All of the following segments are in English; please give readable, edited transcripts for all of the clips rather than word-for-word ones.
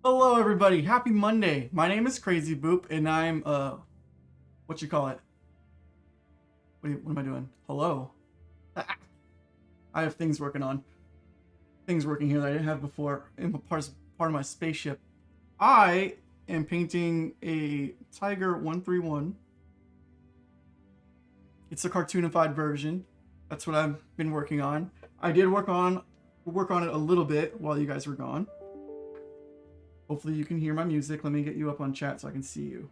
Hello everybody, happy Monday. My name is Crazy Boop and I'm what you call it? What am I doing? Hello. I have things working on. Things working here that I didn't have before in part of my spaceship. I am painting a Tiger 131. It's a cartoonified version. That's what I've been working on. I did work on it a little bit while you guys were gone. Hopefully you can hear my music. Let me get you up on chat so I can see you.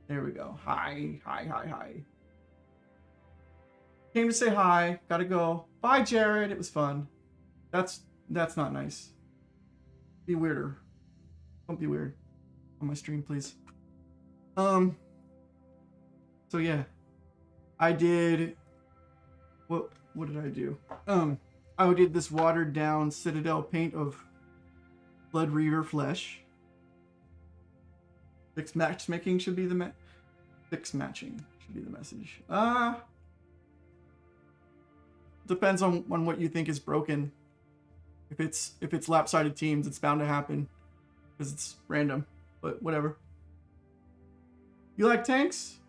There we go. Hi, hi, hi, hi. Came to say hi. Gotta go. Bye, Jared. It was fun. That's not nice. Be weirder. Don't be weird on my stream, please. So yeah, I did. What did I do? I did this watered down Citadel paint of Blood Reaver flesh. Fixed matchmaking should be the fixed matching should be the message. Depends on what you think is broken. If it's lap-sided teams, it's bound to happen because it's random. But whatever. You like tanks?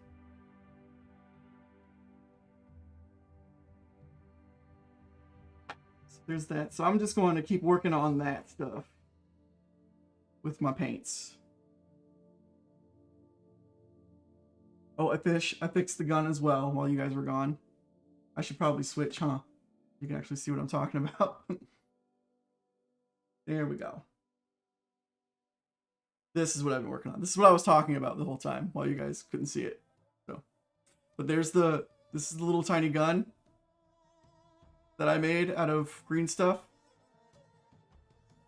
So there's that. So I'm just going to keep working on that stuff with my paints. Oh, I fixed the gun as well while you guys were gone. I should probably switch, huh? You can actually see what I'm talking about. There we go. This is what I've been working on. This is what I was talking about the whole time while you guys couldn't see it. So, but this is the little tiny gun that I made out of green stuff.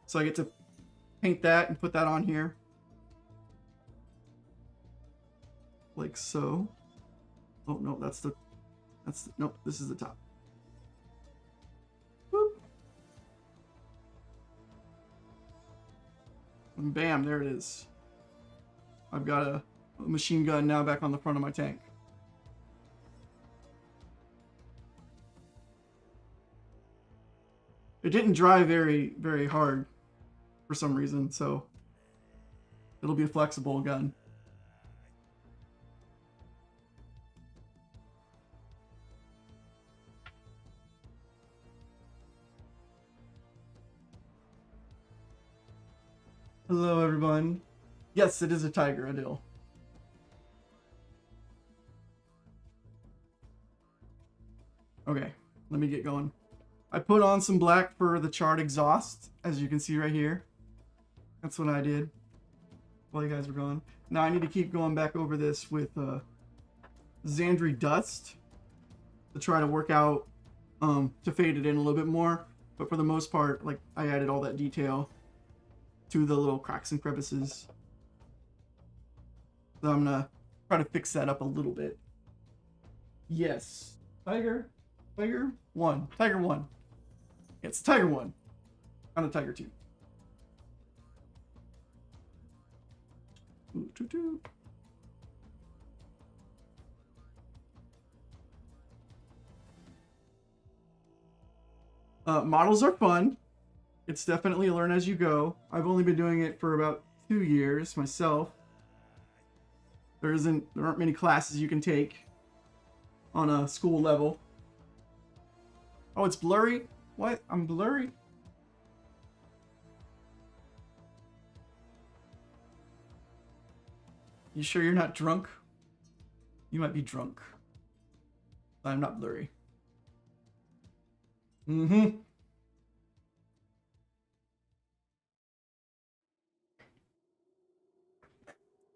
So I get to paint that and put that on here. Like so. Oh no, nope, this is the top. Whoop. And bam, there it is. I've got a machine gun now back on the front of my tank. It didn't dry very, very hard for some reason, so it'll be a flexible gun. Hello, everyone. Yes, it is a tiger, Adil. Okay, let me get going. I put on some black for the charred exhaust, as you can see right here. That's what I did while you guys were gone. Now I need to keep going back over this with Xandri Dust to try to work out, to fade it in a little bit more. But for the most part, like, I added all that detail to the little cracks and crevices. So I'm gonna try to fix that up a little bit. Yes. Tiger 1. Tiger 1. It's Tiger 1. I'm a Tiger 2. Models are fun. It's definitely learn as you go. I've only been doing it for about 2 years myself. There aren't many classes you can take on a school level. Oh, it's blurry? What? I'm blurry? You sure you're not drunk? You might be drunk. I'm not blurry. Mm-hmm.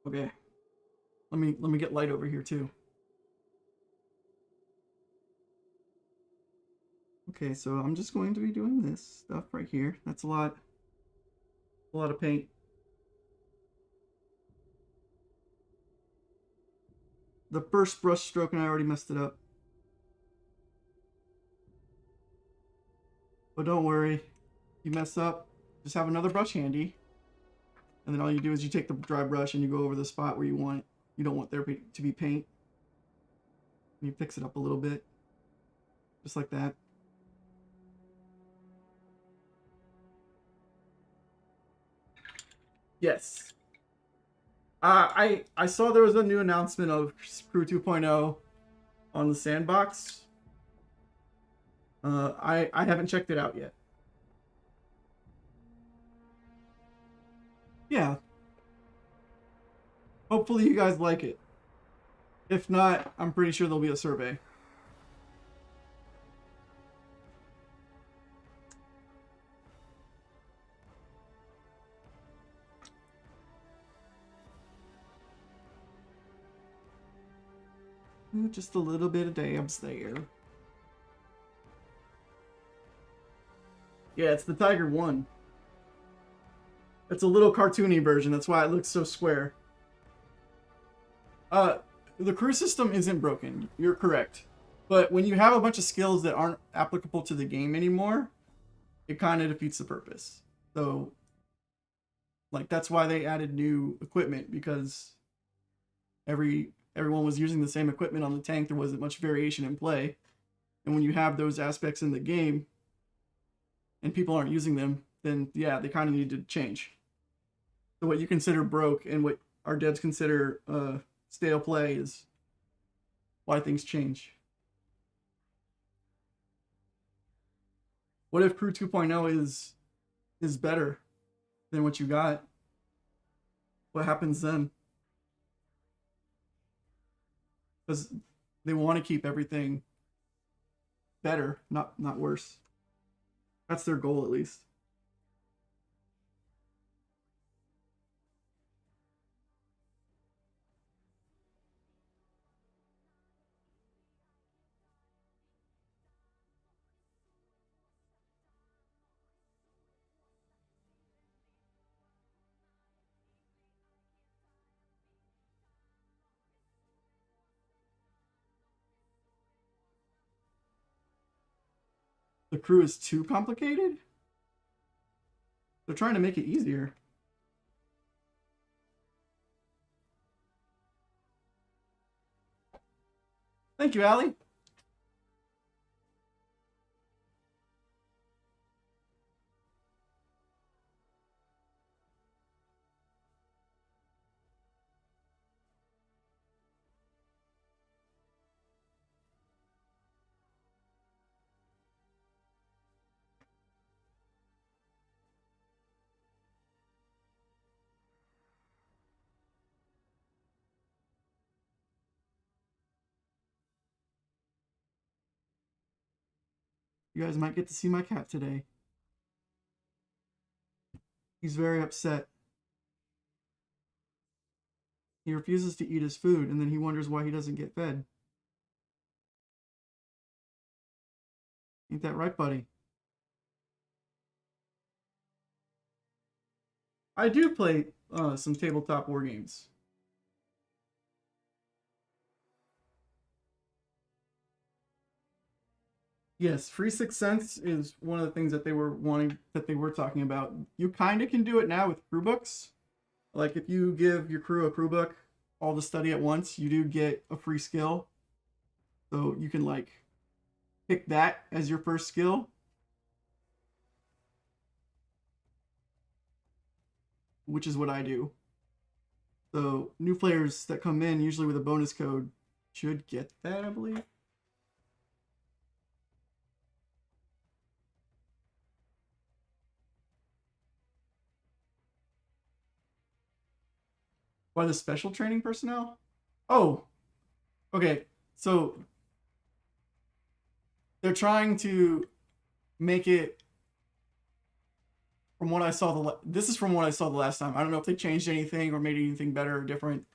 Okay. Let me get light over here too. Okay, so I'm just going to be doing this stuff right here. That's a lot of paint. The first brush stroke and I already messed it up. But don't worry. You mess up, just have another brush handy. And then all you do is you take the dry brush and you go over the spot where you don't want there to be paint. And you fix it up a little bit. Just like that. Yes. I saw there was a new announcement of Crew 2.0 on the sandbox. I haven't checked it out yet. Yeah. Hopefully you guys like it. If not, I'm pretty sure there'll be a survey. Ooh, just a little bit of dabs there. Yeah, it's the Tiger 1. It's a little cartoony version. That's why it looks so square. The crew system isn't broken. You're correct. But when you have a bunch of skills that aren't applicable to the game anymore, it kind of defeats the purpose. So, like, that's why they added new equipment, because everyone was using the same equipment on the tank. There wasn't much variation in play. And when you have those aspects in the game and people aren't using them, then yeah, they kind of need to change. So what you consider broke and what our devs consider stale play is why things change. What if Crew 2.0 is better than what you got? What happens then? Because they want to keep everything better, not worse. That's their goal, at least. The crew is too complicated? They're trying to make it easier. Thank you, Allie. You guys might get to see my cat today. He's very upset. He refuses to eat his food, and then he wonders why he doesn't get fed. Ain't that right, buddy? I do play some tabletop war games. Yes, free Sixth Sense is one of the things that they were talking about. You kind of can do it now with crew books. Like if you give your crew a crew book, all to study at once, you do get a free skill. So you can like pick that as your first skill. Which is what I do. So new players that come in, usually with a bonus code, should get that, I believe. Why the special training personnel? Oh, okay. So they're trying to make it, from what I saw this is from what I saw the last time. I don't know if they changed anything or made anything better or different,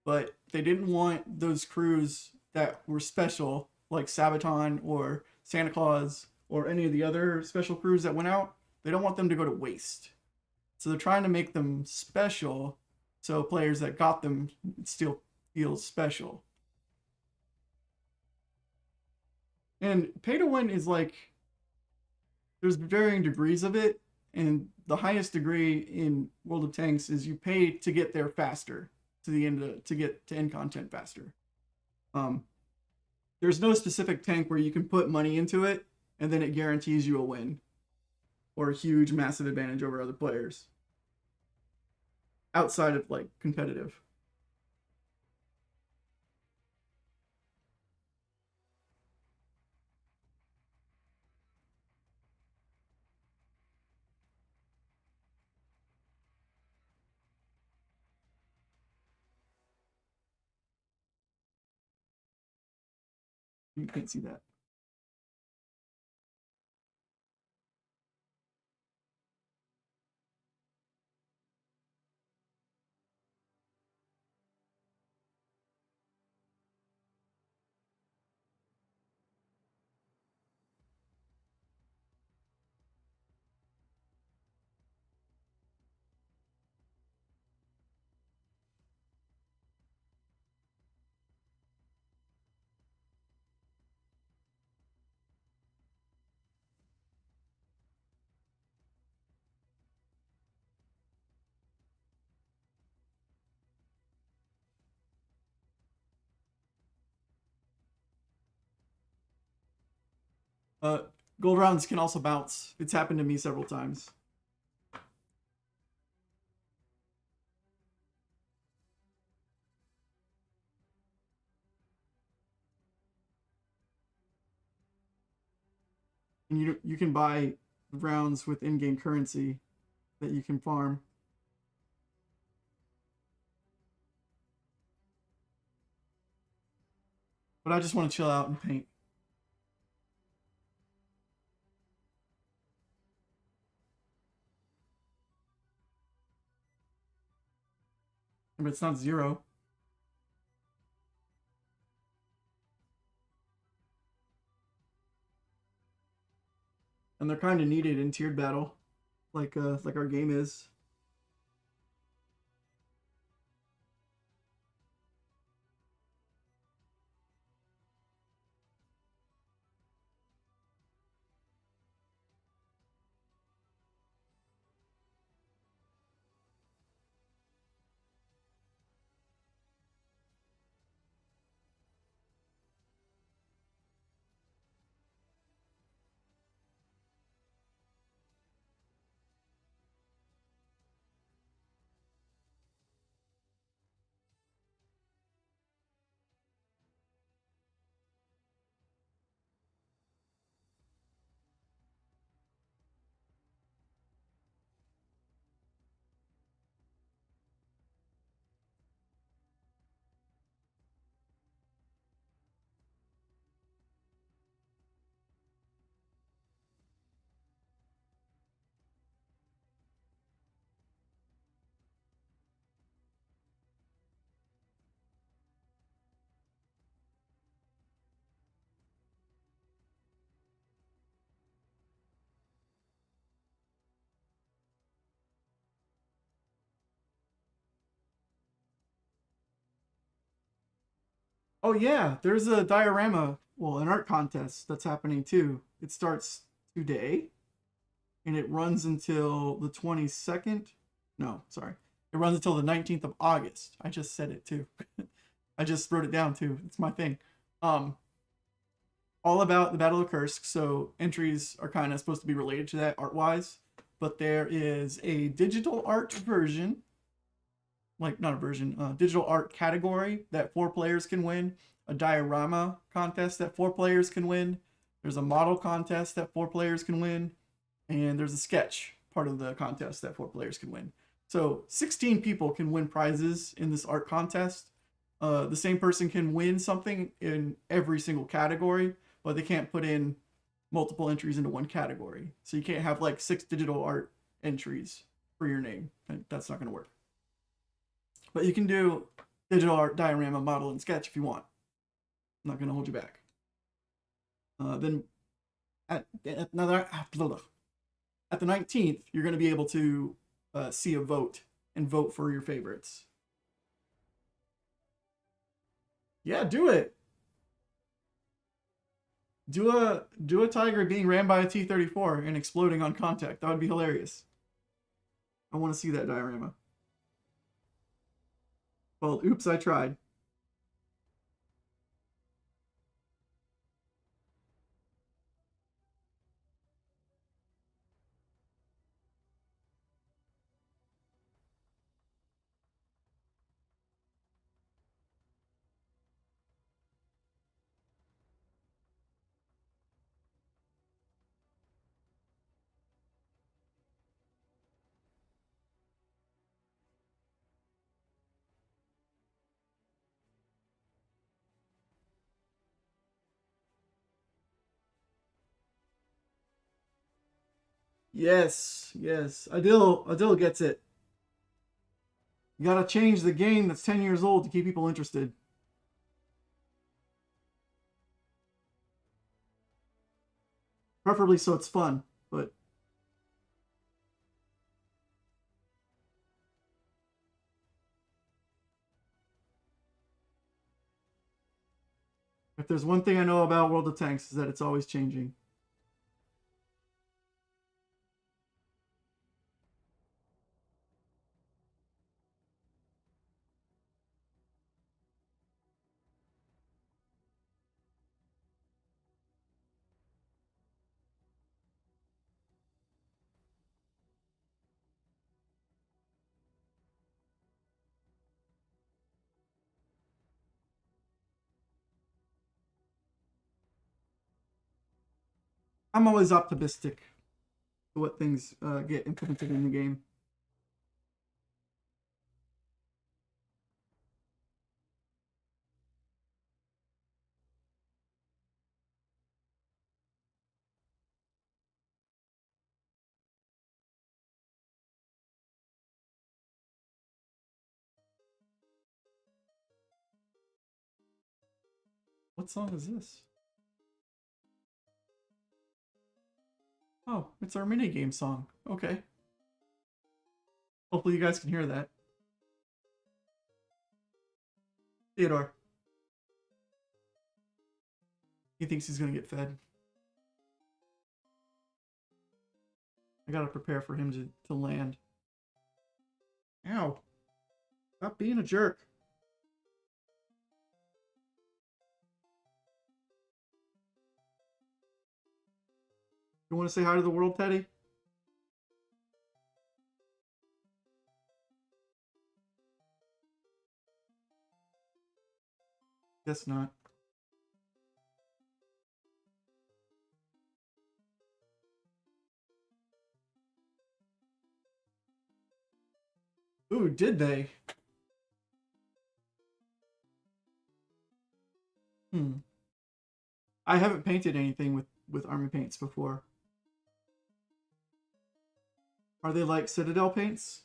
but they didn't want those crews that were special, like Sabaton or Santa Claus or any of the other special crews that went out. They don't want them to go to waste. So they're trying to make them special, so players that got them still feel special. And pay to win is like, there's varying degrees of it, and the highest degree in World of Tanks is you pay to get there faster, to the end to get to end content faster. There's no specific tank where you can put money into it and then it guarantees you a win or a huge massive advantage over other players. outside of like competitive. You can't see that. Uh, Gold rounds can also bounce. It's happened to me several times. And you can buy rounds with in-game currency that you can farm. But I just want to chill out and paint. But it's not 0. And they're kind of needed in tiered battle, like our game is. Oh yeah, there's a diorama, well, an art contest that's happening too. It starts today and it runs until the 22nd. No, sorry. It runs until the 19th of August. I just said it too. I just wrote it down too. It's my thing. Um all about the Battle of Kursk, so entries are kind of supposed to be related to that art-wise, but there is a digital art version, like not a version, digital art category that 4 players can win, a diorama contest that 4 players can win, there's a model contest that 4 players can win, and there's a sketch part of the contest that 4 players can win. So 16 people can win prizes in this art contest. The same person can win something in every single category, but they can't put in multiple entries into one category. So you can't have like 6 digital art entries for your name. That's not going to work. But you can do digital art, diorama, model, and sketch if you want. I'm not going to hold you back. Then at the 19th, you're going to be able to see a vote and vote for your favorites. Yeah, do it. Do a tiger being rammed by a T-34 and exploding on contact. That would be hilarious. I want to see that diorama. Well, oops, I tried. Yes, yes. Adil gets it. You gotta change the game that's 10 years old to keep people interested. Preferably so it's fun, but if there's one thing I know about World of Tanks is that it's always changing. I'm always optimistic to what things get implemented in the game. What song is this? Oh, it's our minigame song. Okay. Hopefully you guys can hear that. Theodore. He thinks he's gonna get fed. I gotta prepare for him to land. Ow. Stop being a jerk. You wanna say hi to the world, Teddy? Guess not. Ooh, did they? Hmm. I haven't painted anything with army paints before. Are they like Citadel paints?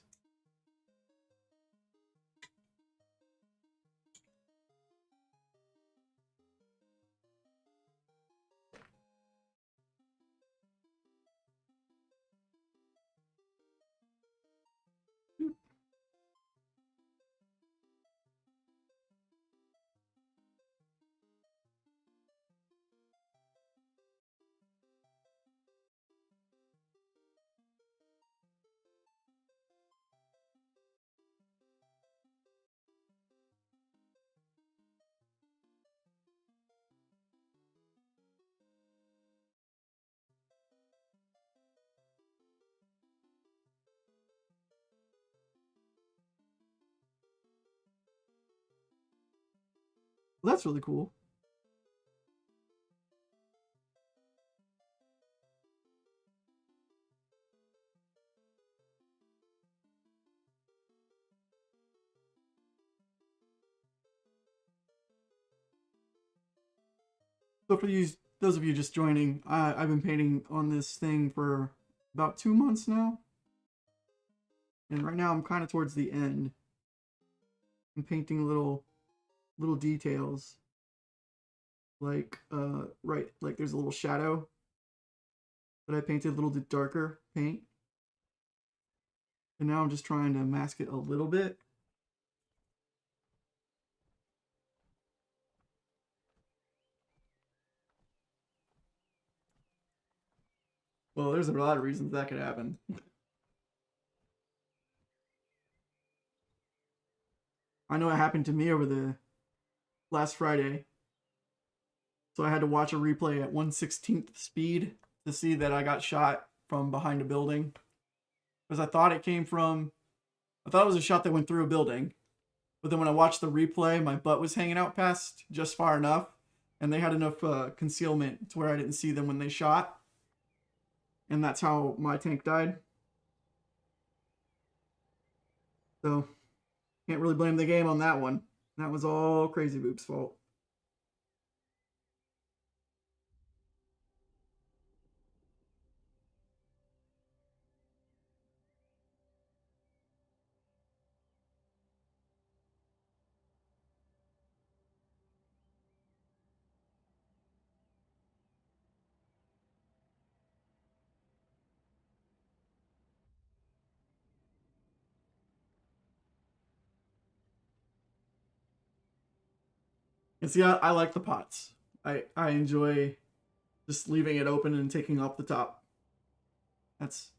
Well, that's really cool. So for those of you just joining, I've been painting on this thing for about 2 months now. And right now I'm kind of towards the end. I'm painting little details. Like, right, like there's a little shadow that I painted a little bit darker paint. And now I'm just trying to mask it a little bit. Well, there's a lot of reasons that could happen. I know it happened to me over the last Friday. So I had to watch a replay at 1/16th speed to see that I got shot from behind a building. Because I thought it was a shot that went through a building. But then when I watched the replay, my butt was hanging out past just far enough. And they had enough concealment to where I didn't see them when they shot. And that's how my tank died. So, can't really blame the game on that one. That was all Crazy Boop's fault. And see, I like the pots. I enjoy just leaving it open and taking off the top. That's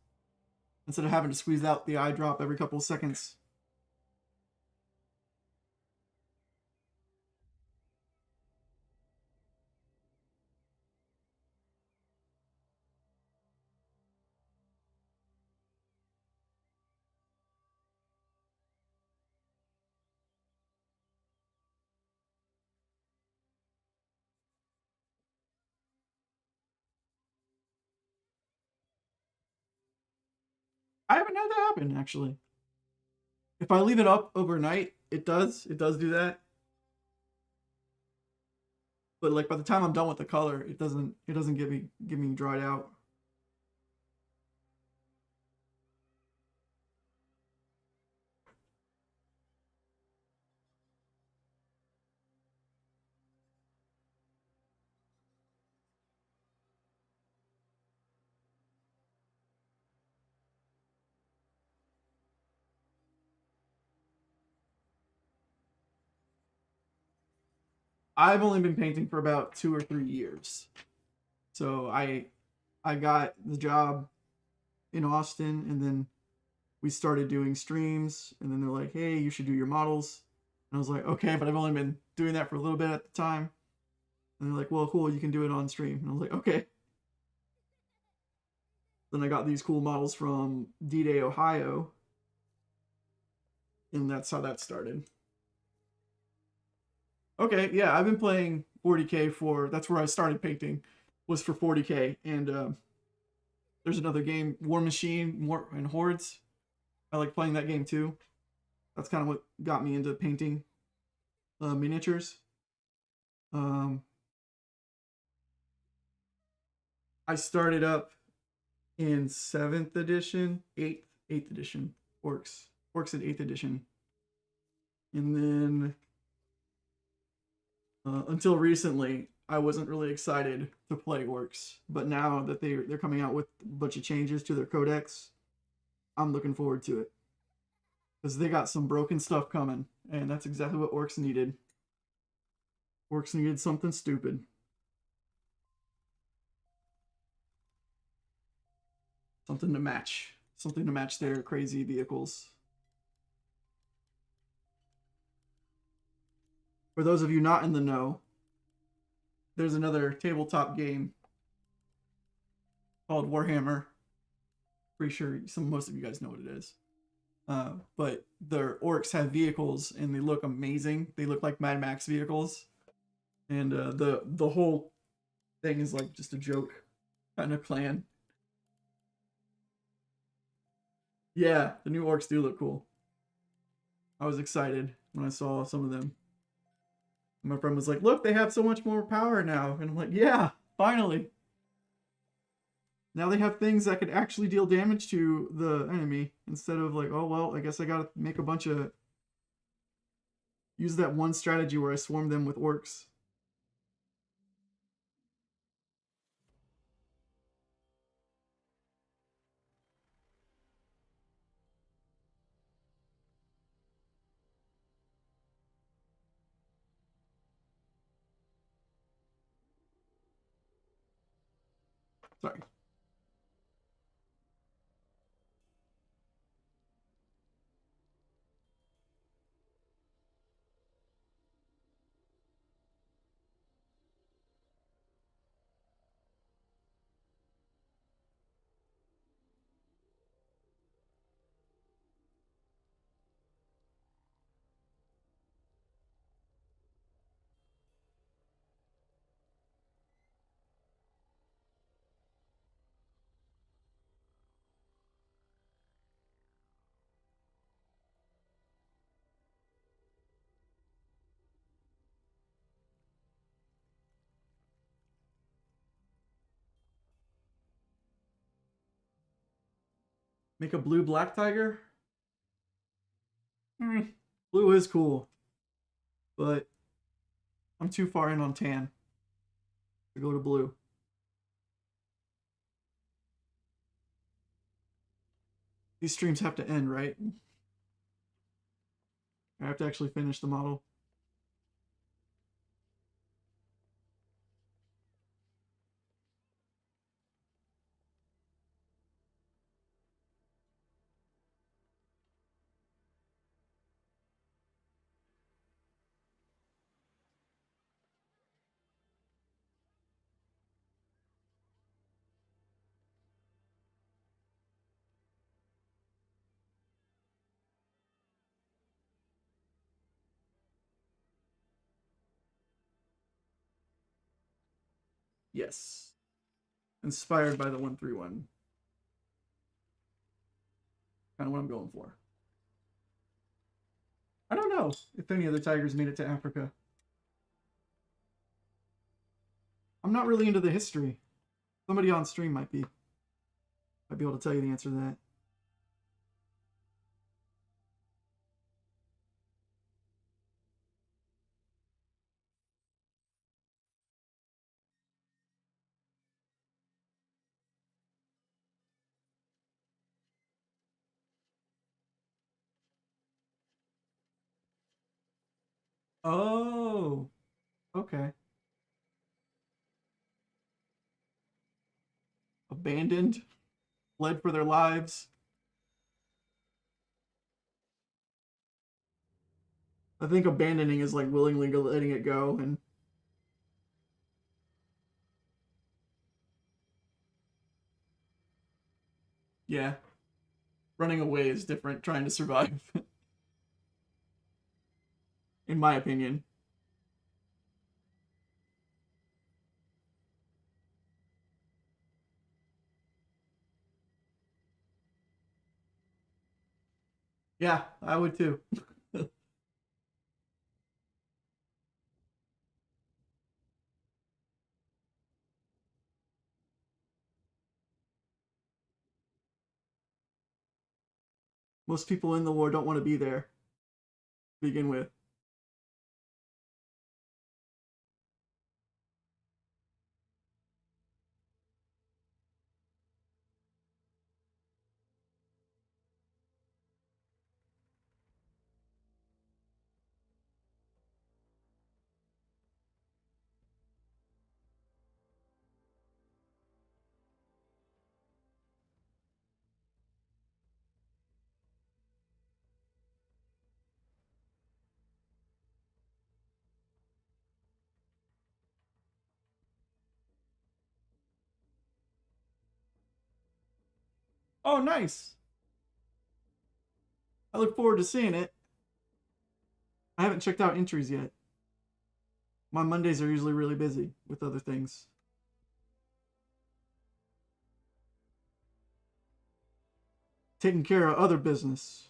instead of having to squeeze out the eye drop every couple of seconds. I haven't had that happen actually. If I leave it up overnight, it does. It does do that. But like by the time I'm done with the color, it doesn't. It doesn't get me dried out. I've only been painting for about 2 or 3 years. So I got the job in Austin, and then we started doing streams, and then they're like, "Hey, you should do your models." And I was like, "Okay," but I've only been doing that for a little bit at the time. And they're like, "Well, cool, you can do it on stream." And I was like, "Okay." Then I got these cool models from D-Day, Ohio, and that's how that started. Okay, yeah, I've been playing 40K for. That's where I started painting, was for 40K, and there's another game, War Machine, War and Hordes. I like playing that game too. That's kind of what got me into painting miniatures. Um, I started up in 7th edition, eighth edition, orcs in 8th edition, and then until recently, I wasn't really excited to play orcs. But now that they're coming out with a bunch of changes to their codex, I'm looking forward to it because they got some broken stuff coming, and that's exactly what orcs needed. Orcs needed something stupid, something to match their crazy vehicles. For those of you not in the know, there's another tabletop game called Warhammer. Pretty sure most of you guys know what it is. But their orcs have vehicles and they look amazing. They look like Mad Max vehicles, and the whole thing is like just a joke kind of clan. Yeah, the new orcs do look cool. I was excited when I saw some of them. My friend was like, "Look, they have so much more power now," and I'm like, "Yeah, finally." Now they have things that could actually deal damage to the enemy instead of like, oh well, I guess I gotta make a bunch of use that one strategy where I swarm them with orcs. Sorry. Make a blue black tiger? Blue is cool, but I'm too far in on tan to go to blue. These streams have to end, right? I have to actually finish the model. Yes. Inspired by the 131. Kind of what I'm going for. I don't know if any other tigers made it to Africa. I'm not really into the history. Somebody on stream might be. I'd be able to tell you the answer to that. Oh, okay. Abandoned, fled for their lives. I think abandoning is like willingly letting it go, and yeah, running away is different. Trying to survive, in my opinion. Yeah, I would too. Most people in the war don't want to be there to begin with. Oh, nice. I look forward to seeing it. I haven't checked out entries yet. My Mondays are usually really busy with other things. Taking care of other business.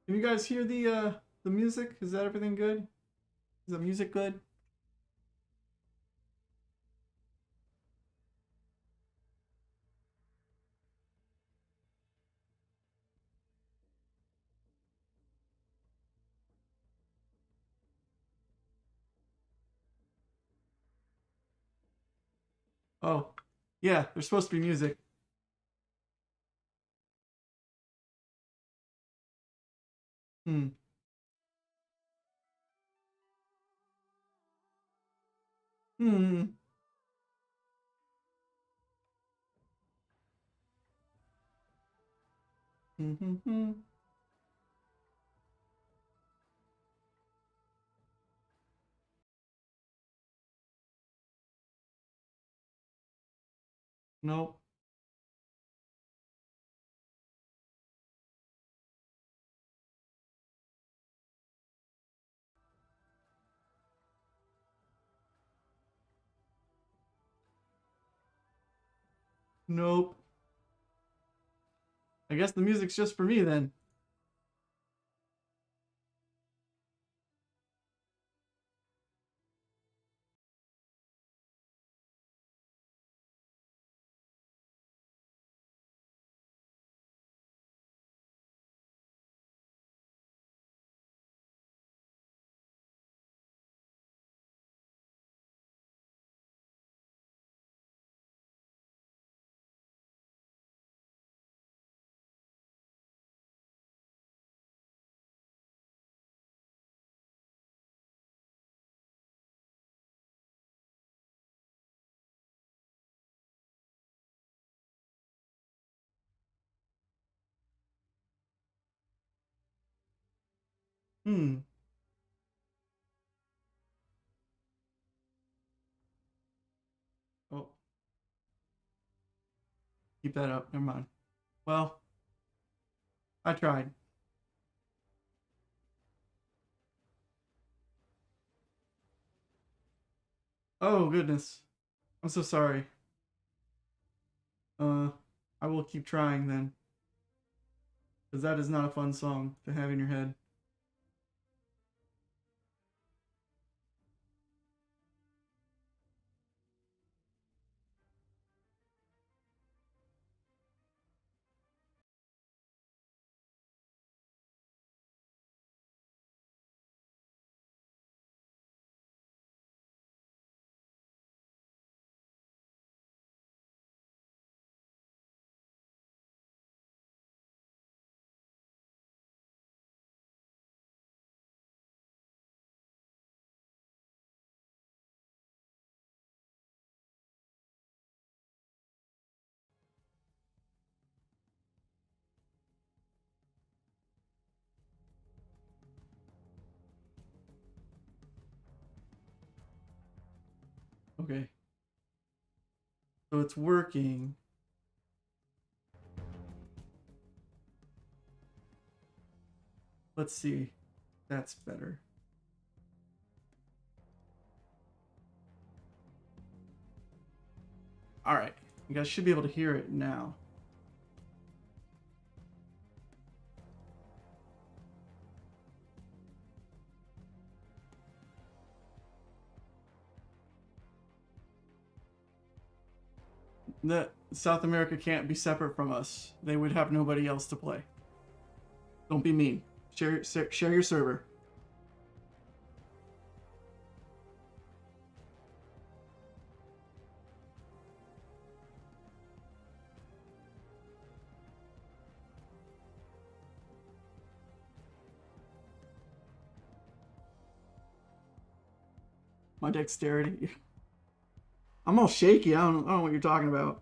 Can you guys hear the music? Is that everything good? Is the music good? Oh, yeah. There's supposed to be music. Hmm. Hmm. Hmm. Hmm. Hmm. Nope. Nope. I guess the music's just for me then. Hmm. Oh, keep that up. Never mind. Well, I tried. Oh, goodness. I'm so sorry. Uh, I will keep trying then. Because that is not a fun song to have in your head. Okay. So it's working. Let's see. That's better. All right. You guys should be able to hear it now. The South America can't be separate from us. They would have nobody else to play. Don't be mean. Share your server. My dexterity. I'm all shaky. I don't know what you're talking about.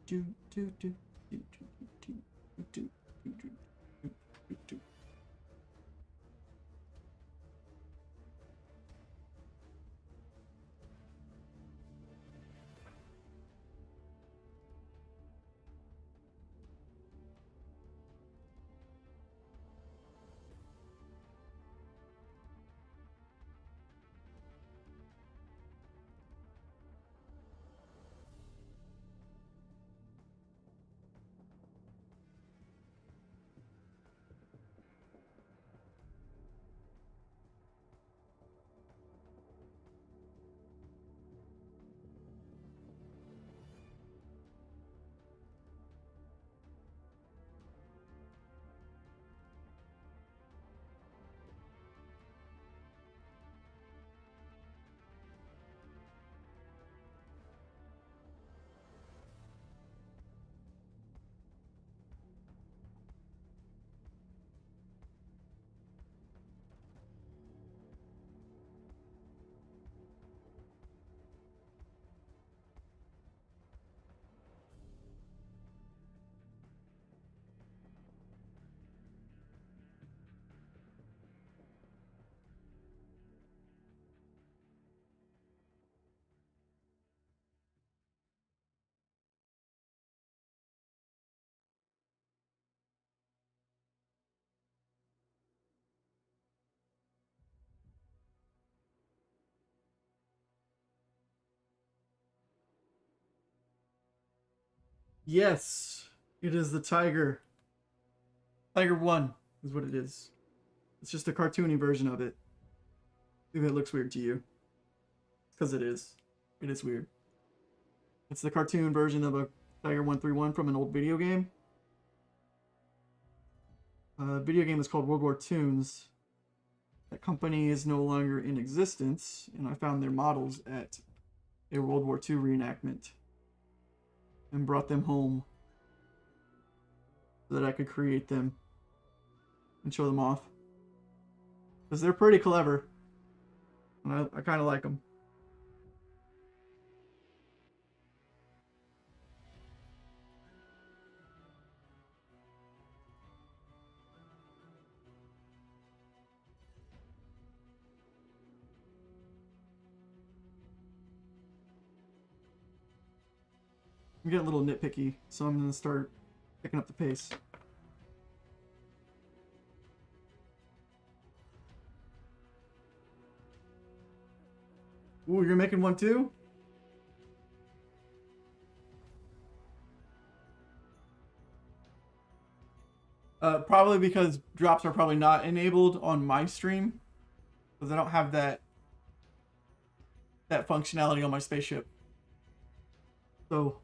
Do do do do do do do do do do. Yes, it is the Tiger. Tiger 1 is what it is. It's just a cartoony version of it. If it looks weird to you. Because it is. It is weird. It's the cartoon version of a Tiger 131 from an old video game. Video game is called World War Toons. That company is no longer in existence, and I found their models at a World War II reenactment and brought them home so that I could create them and show them off. Because they're pretty clever, and I kind of like them. I'm getting a little nitpicky, so I'm going to start picking up the pace. Ooh, you're making one too? Probably because drops are probably not enabled on my stream. Because I don't have that functionality on my spaceship. So,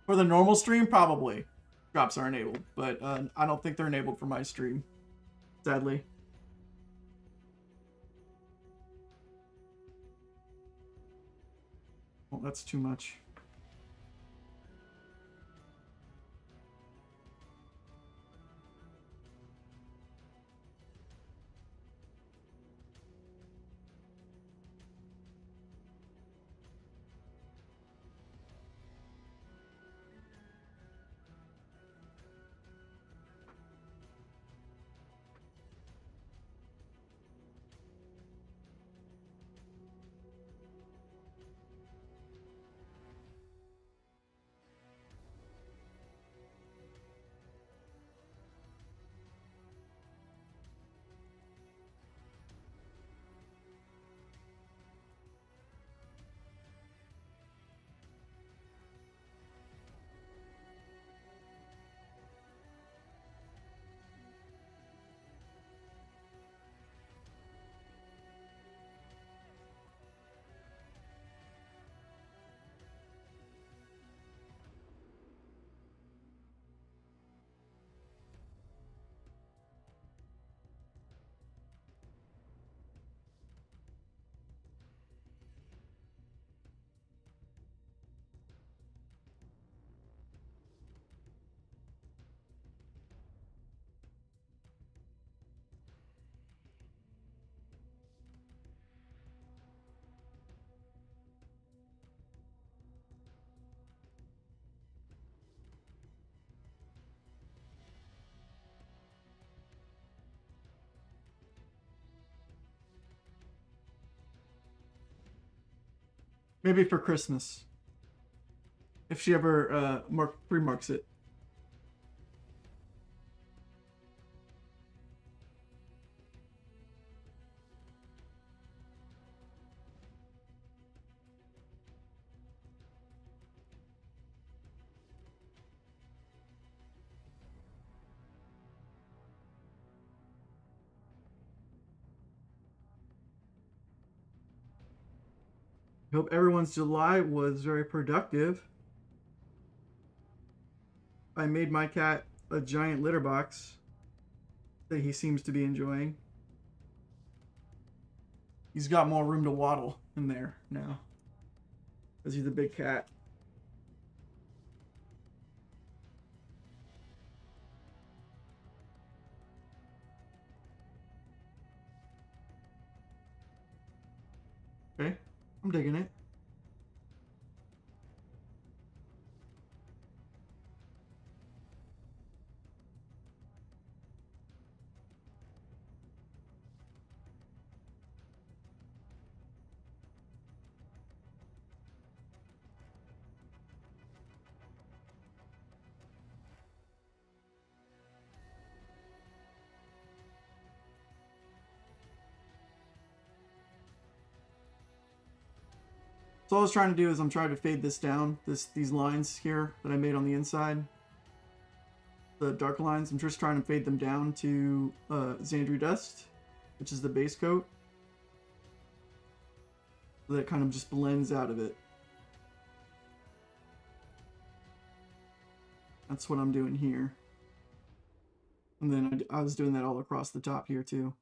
for the normal stream, probably drops are enabled. But I don't think they're enabled for my stream, sadly. Well, that's too much. Maybe for Christmas. If she ever pre-marks it. Hope everyone's July was very productive. I made my cat a giant litter box that he seems to be enjoying. He's got more room to waddle in there now, because he's a big cat. Okay, I'm digging it. So all I was trying to do is I'm trying to fade this down, these lines here that I made on the inside. The dark lines, I'm just trying to fade them down to Xandri Dust, which is the base coat. So that kind of just blends out of it. That's what I'm doing here. And then I was doing that all across the top here too.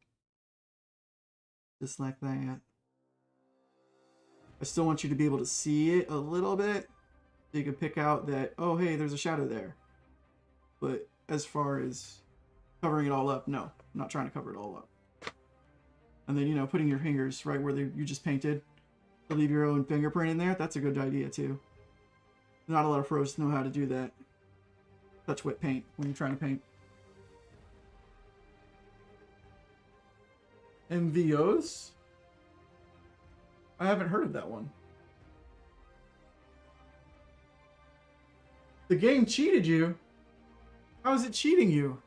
Just like that. I still want you to be able to see it a little bit. So you can pick out that, oh hey, there's a shadow there. But as far as covering it all up, no. I'm not trying to cover it all up. And then, you know, putting your fingers right where you just painted. To leave your own fingerprint in there, that's a good idea too. Not a lot of pros know how to do that. Touch wet paint when you're trying to paint. MVOs? I haven't heard of that one. The game cheated you? How is it cheating you?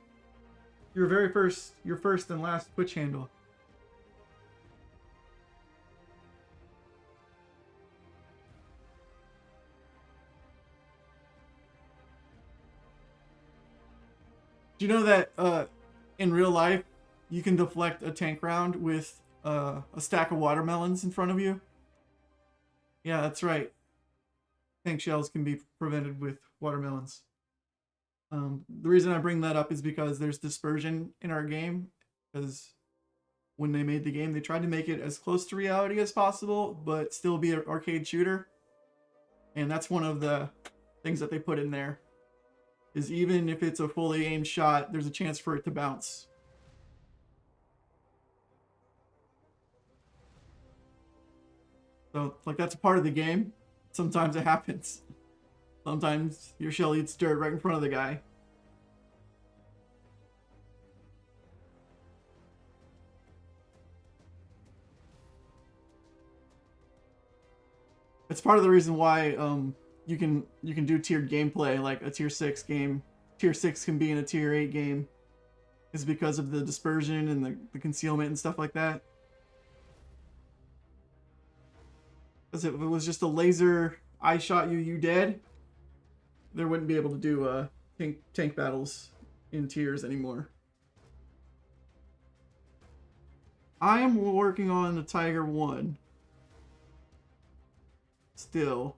Your first and last Twitch handle. Do you know that in real life, you can deflect a tank round with a stack of watermelons in front of you? Yeah, that's right. Tank shells can be prevented with watermelons. The reason I bring that up is because there's dispersion in our game. Because when they made the game, they tried to make it as close to reality as possible, but still be an arcade shooter. And that's one of the things that they put in there. Is even if it's a fully aimed shot, there's a chance for it to bounce. So, like, that's a part of the game. Sometimes it happens. Sometimes your shell eats dirt right in front of the guy. It's part of the reason why you can do tiered gameplay, like a tier 6 game. Tier 6 can be in a tier 8 game. Is because of the dispersion and the concealment and stuff like that. Because if it was just a laser, I shot you, you dead, there wouldn't be able to do tank battles in tiers anymore. I am working on the Tiger 1. Still.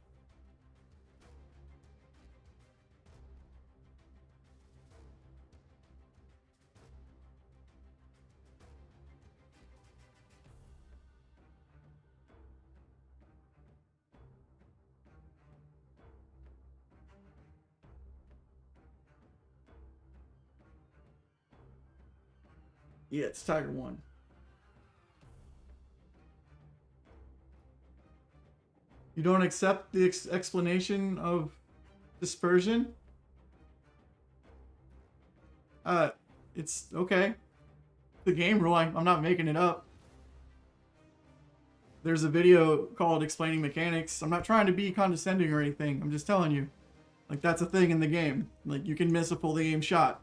Yeah, it's Tiger 1. You don't accept the explanation of dispersion? It's okay. The game rule, I'm not making it up. There's a video called Explaining Mechanics. I'm not trying to be condescending or anything. I'm just telling you. Like, that's a thing in the game. Like, you can miss a fully aimed shot.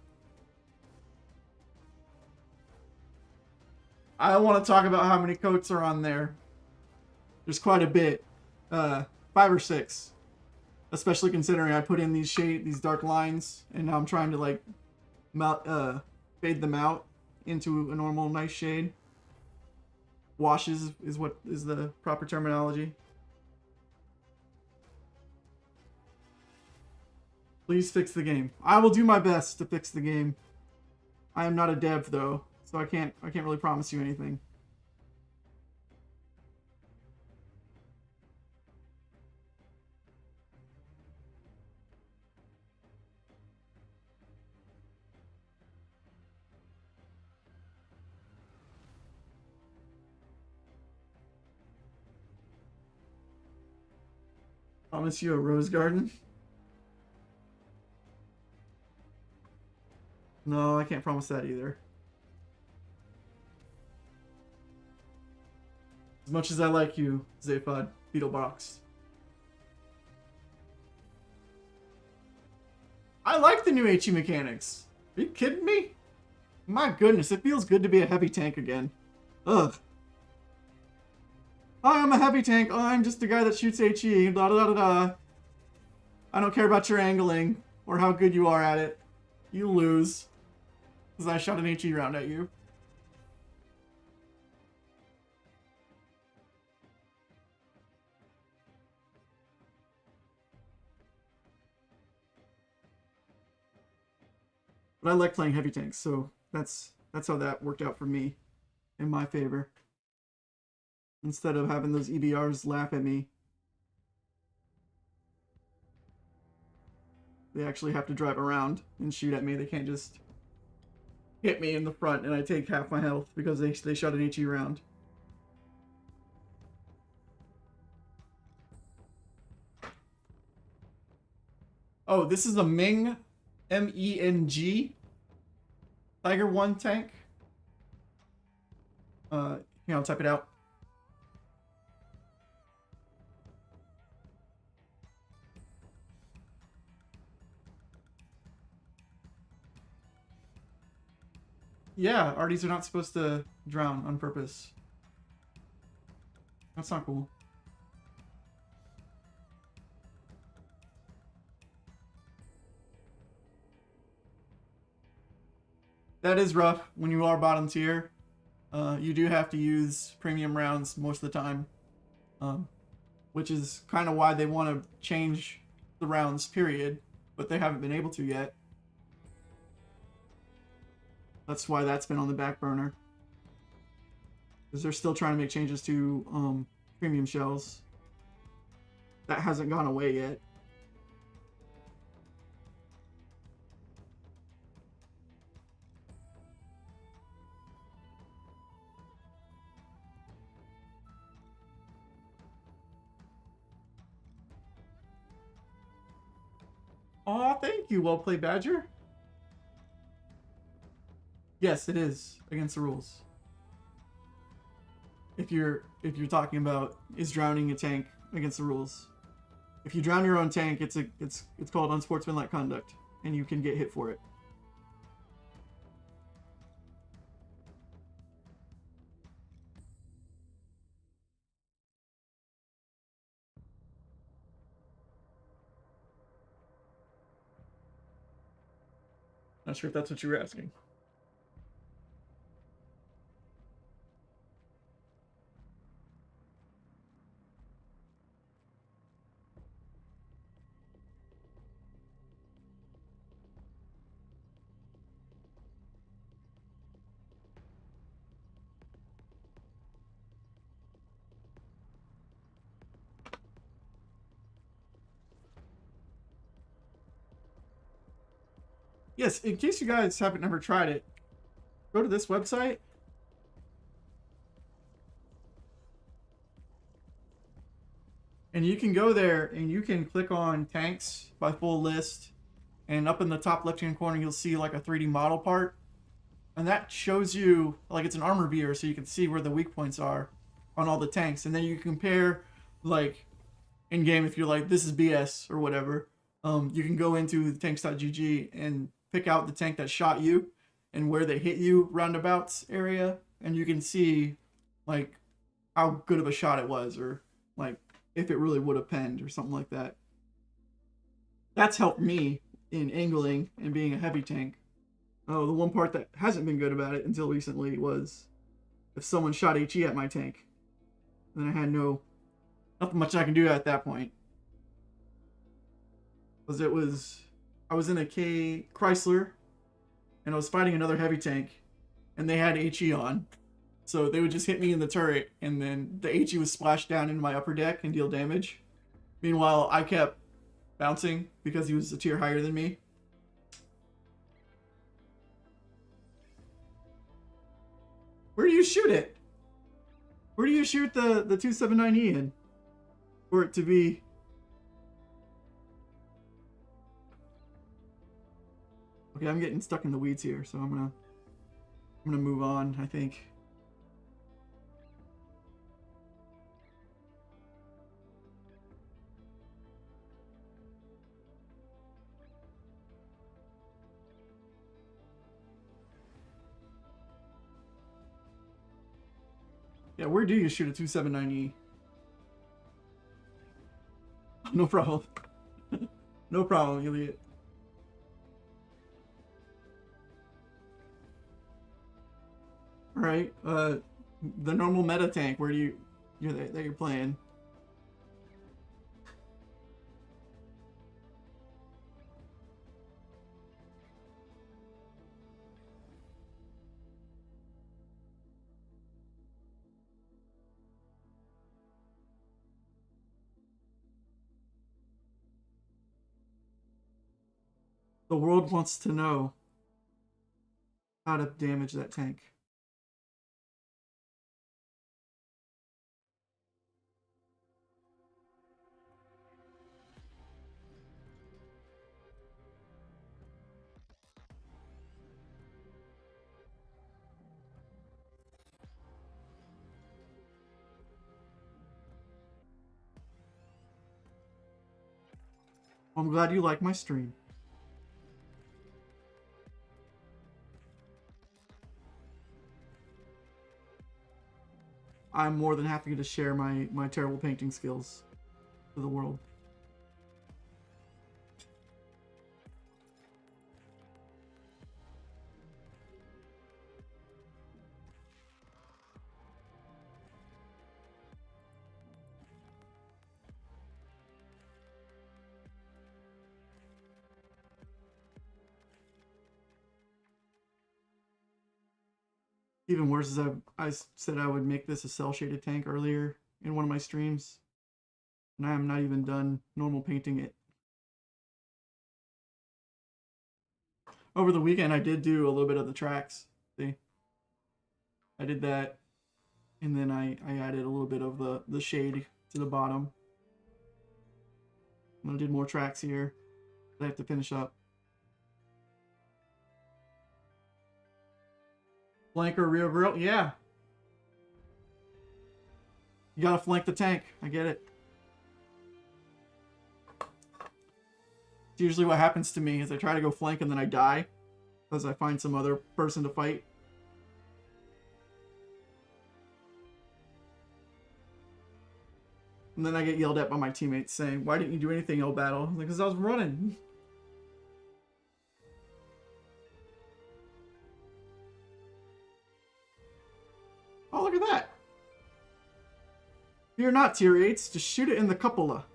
I don't want to talk about how many coats are on there. There's quite a bit. 5 or 6. Especially considering I put in these dark lines, and now I'm trying to like fade them out into a normal nice shade. Washes is what is the proper terminology. Please fix the game. I will do my best to fix the game. I am not a dev though, so I can't really promise you anything. Promise you a rose garden? No, I can't promise that either. As much as I like you, Zaphod, Beetlebox. I like the new HE mechanics. Are you kidding me? My goodness, it feels good to be a heavy tank again. Ugh. I'm a heavy tank. I'm just a guy that shoots HE. Da da da da da. I don't care about your angling or how good you are at it. You lose. Because I shot an HE round at you. But I like playing heavy tanks, so that's how that worked out for me in my favor. Instead of having those EBRs laugh at me, they actually have to drive around and shoot at me. They can't just hit me in the front and I take half my health because they shot an HE round. Oh, this is a Ming, M-E-N-G, Tiger 1 tank. Here, I'll type it out. Yeah, arties are not supposed to drown on purpose. That's not cool. That is rough when you are bottom tier. You do have to use premium rounds most of the time, which is kind of why they want to change the rounds, period, but they haven't been able to yet. That's why that's been on the back burner. Because they're still trying to make changes to premium shells. That hasn't gone away yet. Aw, thank you, well played, Badger. Yes, it is against the rules. If you're talking about is drowning a tank against the rules. If you drown your own tank, it's called unsportsmanlike conduct, and you can get hit for it. Not sure if that's what you were asking. Yes, in case you guys haven't never tried it, go to this website. And you can go there and you can click on tanks by full list. And up in the top left-hand corner, you'll see like a 3D model part. And that shows you, like it's an armor viewer, so you can see where the weak points are on all the tanks. And then you can compare, like, in-game, if you're like, this is BS or whatever, you can go into tanks.gg and pick out the tank that shot you and where they hit you roundabouts area. And you can see, like, how good of a shot it was, or, like, if it really would have penned or something like that. That's helped me in angling and being a heavy tank. Oh, the one part that hasn't been good about it until recently was if someone shot HE at my tank, then I had nothing much I can do at that point. Because I was in a K Chrysler, and I was fighting another heavy tank, and they had HE on. So they would just hit me in the turret, and then the HE was splashed down into my upper deck and deal damage. Meanwhile, I kept bouncing because he was a tier higher than me. Where do you shoot it? Where do you shoot the 279E in? For it to be... Okay, I'm getting stuck in the weeds here, so I'm gonna move on, I think. Yeah, where do you shoot a 279E? No problem. No problem, Elliot. All right. The normal meta tank. Where do that you're playing? The world wants to know how to damage that tank. I'm glad you like my stream. I'm more than happy to share my terrible painting skills to the world. Even worse is I said I would make this a cell shaded tank earlier in one of my streams, and I am not even done normal painting it. Over the weekend, I did do a little bit of the tracks. See, I did that, and then I added a little bit of the shade to the bottom. And I did more tracks here that I have to finish up. Flanker, rear grill, yeah. You gotta flank the tank. I get it. It's usually what happens to me is I try to go flank and then I die because I find some other person to fight. And then I get yelled at by my teammates saying, "Why didn't you do anything, O Battle?" I'm like, because I was running. Oh, look at that. You're not tier 8s, just shoot it in the cupola.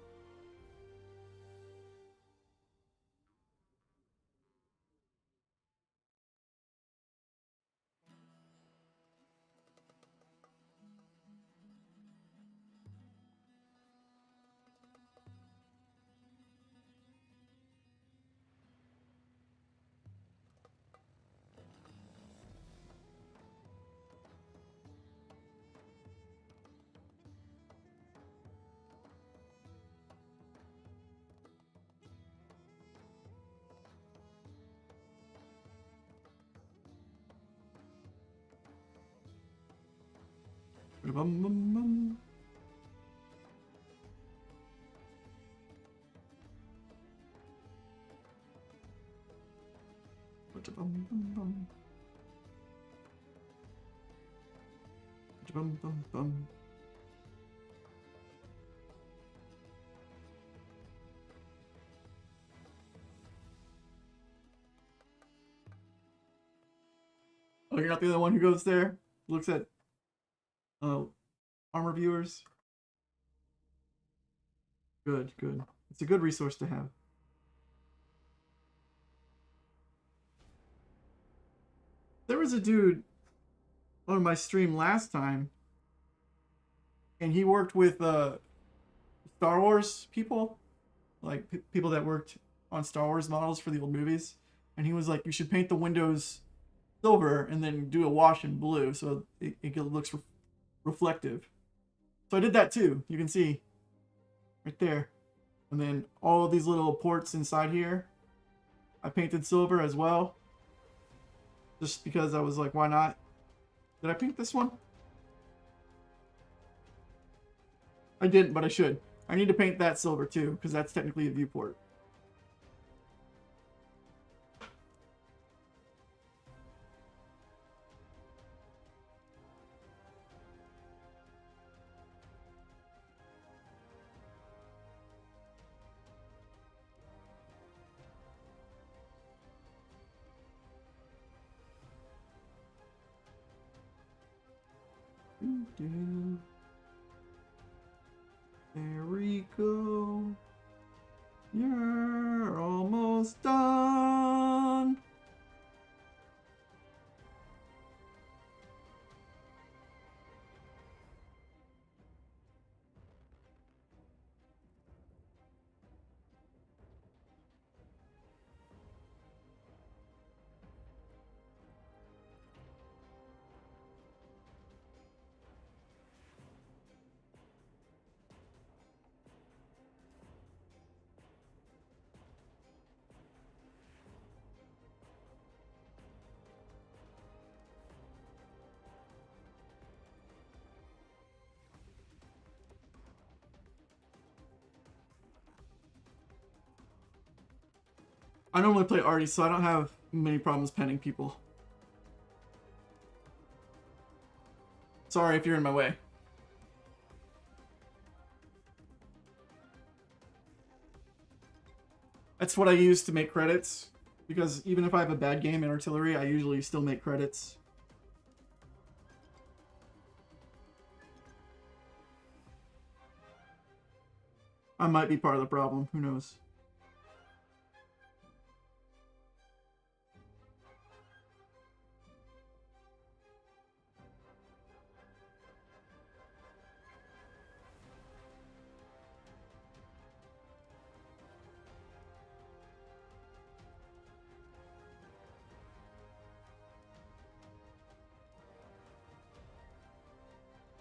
Bum, bum, bum. Bum, bum, bum. Bum, bum, bum. Oh, you're not the only one who goes there? Looks at armor viewers? Good, good. It's a good resource to have. There was a dude on my stream last time, and he worked with Star Wars people, like people that worked on Star Wars models for the old movies, and he was like, you should paint the windows silver and then do a wash in blue so it looks reflective. So I did that too. You can see right there. And then all of these little ports inside here, I painted silver as well. Just because I was like, why not? Did I paint this one? I didn't, but I should. I need to paint that silver too, because that's technically a viewport. do. There we go. You're almost done. I normally play Artie, so I don't have many problems penning people. Sorry if you're in my way. That's what I use to make credits, because even if I have a bad game in artillery, I usually still make credits. I might be part of the problem, who knows.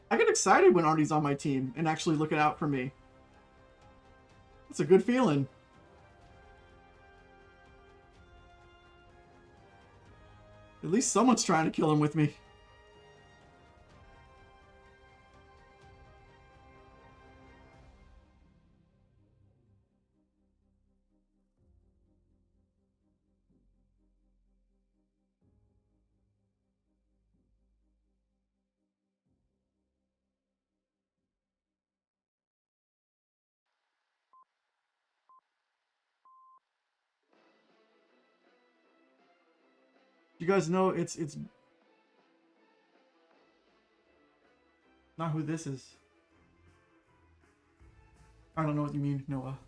I get excited when Artie's on my team and actually looking out for me. It's a good feeling. At least someone's trying to kill him with me. You guys know it's not who this is. I don't know what you mean, Noah.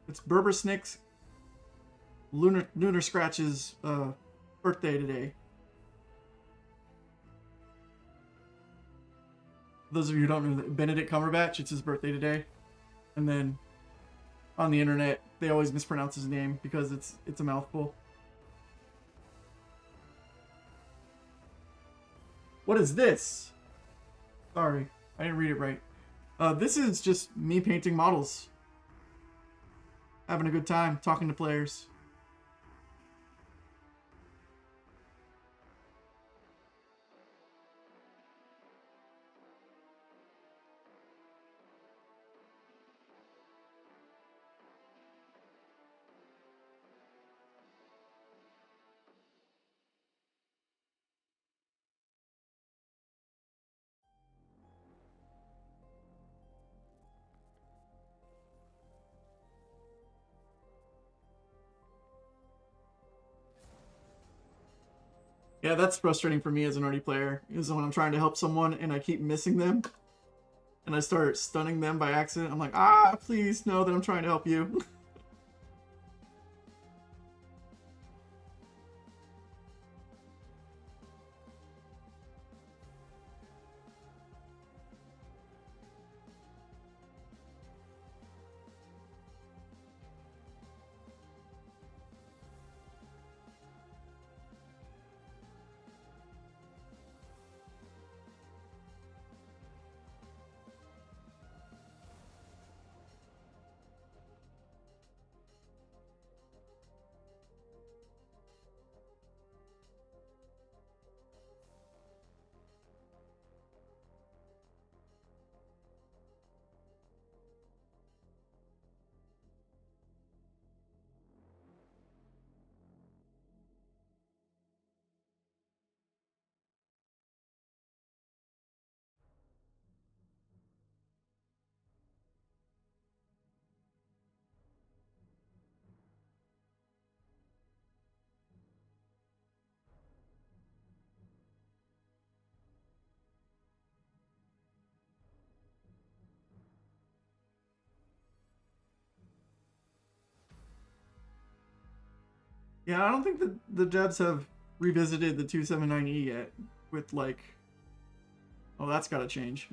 It's Berber Snick's Lunar Scratch's birthday today. Those of you who don't know, Benedict Cumberbatch, it's his birthday today. And then on the internet, they always mispronounce his name because it's a mouthful. What is this? Sorry, I didn't read it right. This is just me painting models. Having a good time, talking to players. Yeah, that's frustrating for me as an arty player, is when I'm trying to help someone and I keep missing them. And I start stunning them by accident. I'm like, please know that I'm trying to help you. Yeah, I don't think the devs have revisited the 279E yet with like, oh, that's got to change.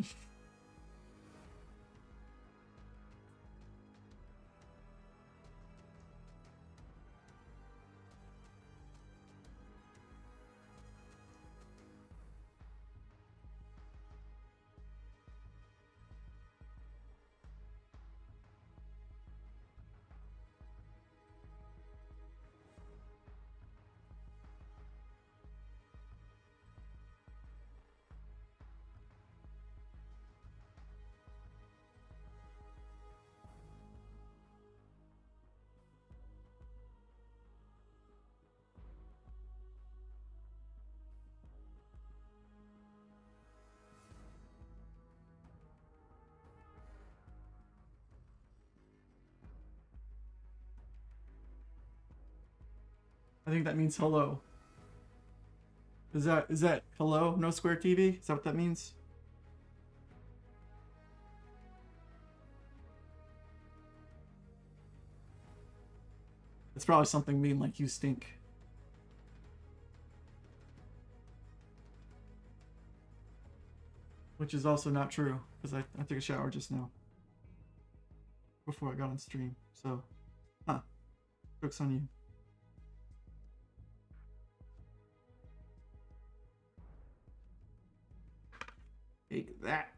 I think that means hello. Is that hello? No square TV? Is that what that means? It's probably something mean like you stink. Which is also not true, because I took a shower just now. Before I got on stream. So, huh. Joke's on you. Take that.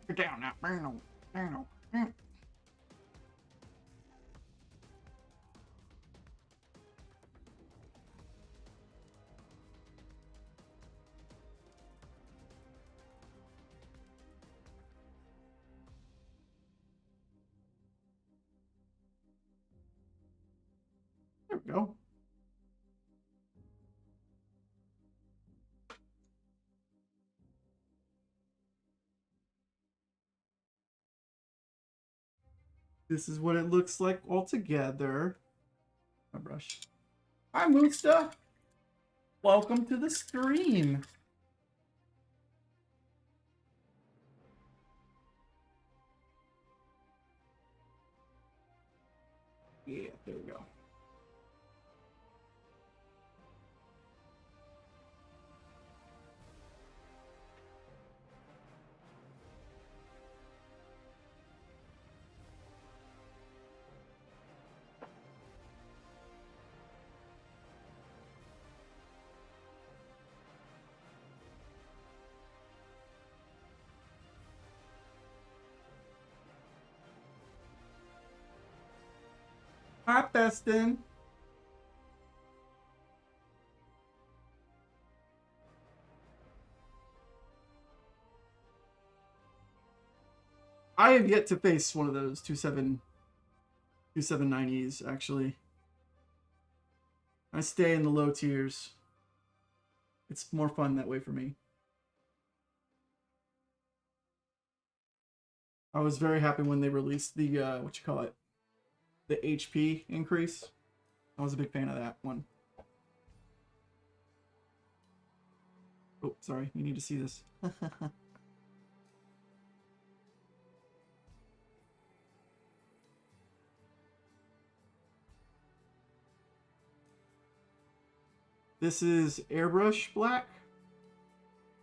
Get down now. There we go. This is what it looks like all together. My brush. Hi, Moosta. Welcome to the stream. Yeah, there we go. Hi, Festin. I have yet to face one of those 279Es, actually. I stay in the low tiers. It's more fun that way for me. I was very happy when they released the what you call it, the HP increase. I was a big fan of that one. Oh, sorry, you need to see this. This is airbrush black.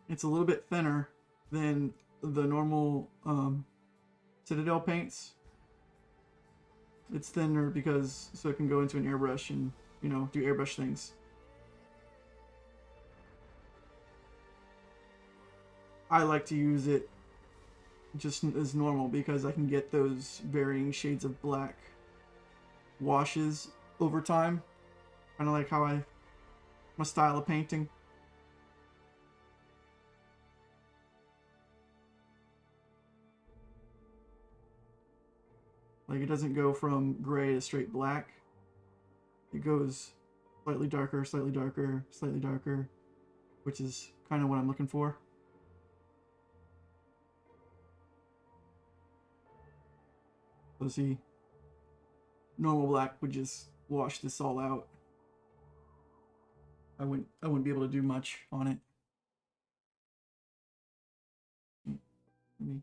It's a little bit thinner than the normal Citadel paints. It's thinner because so it can go into an airbrush and, you know, do airbrush things. I like to use it just as normal because I can get those varying shades of black washes over time. Kind of like how my style of painting. Like, it doesn't go from gray to straight black. It goes slightly darker, slightly darker, slightly darker, which is kind of what I'm looking for. So see, normal black would just wash this all out. I wouldn't be able to do much on it. Here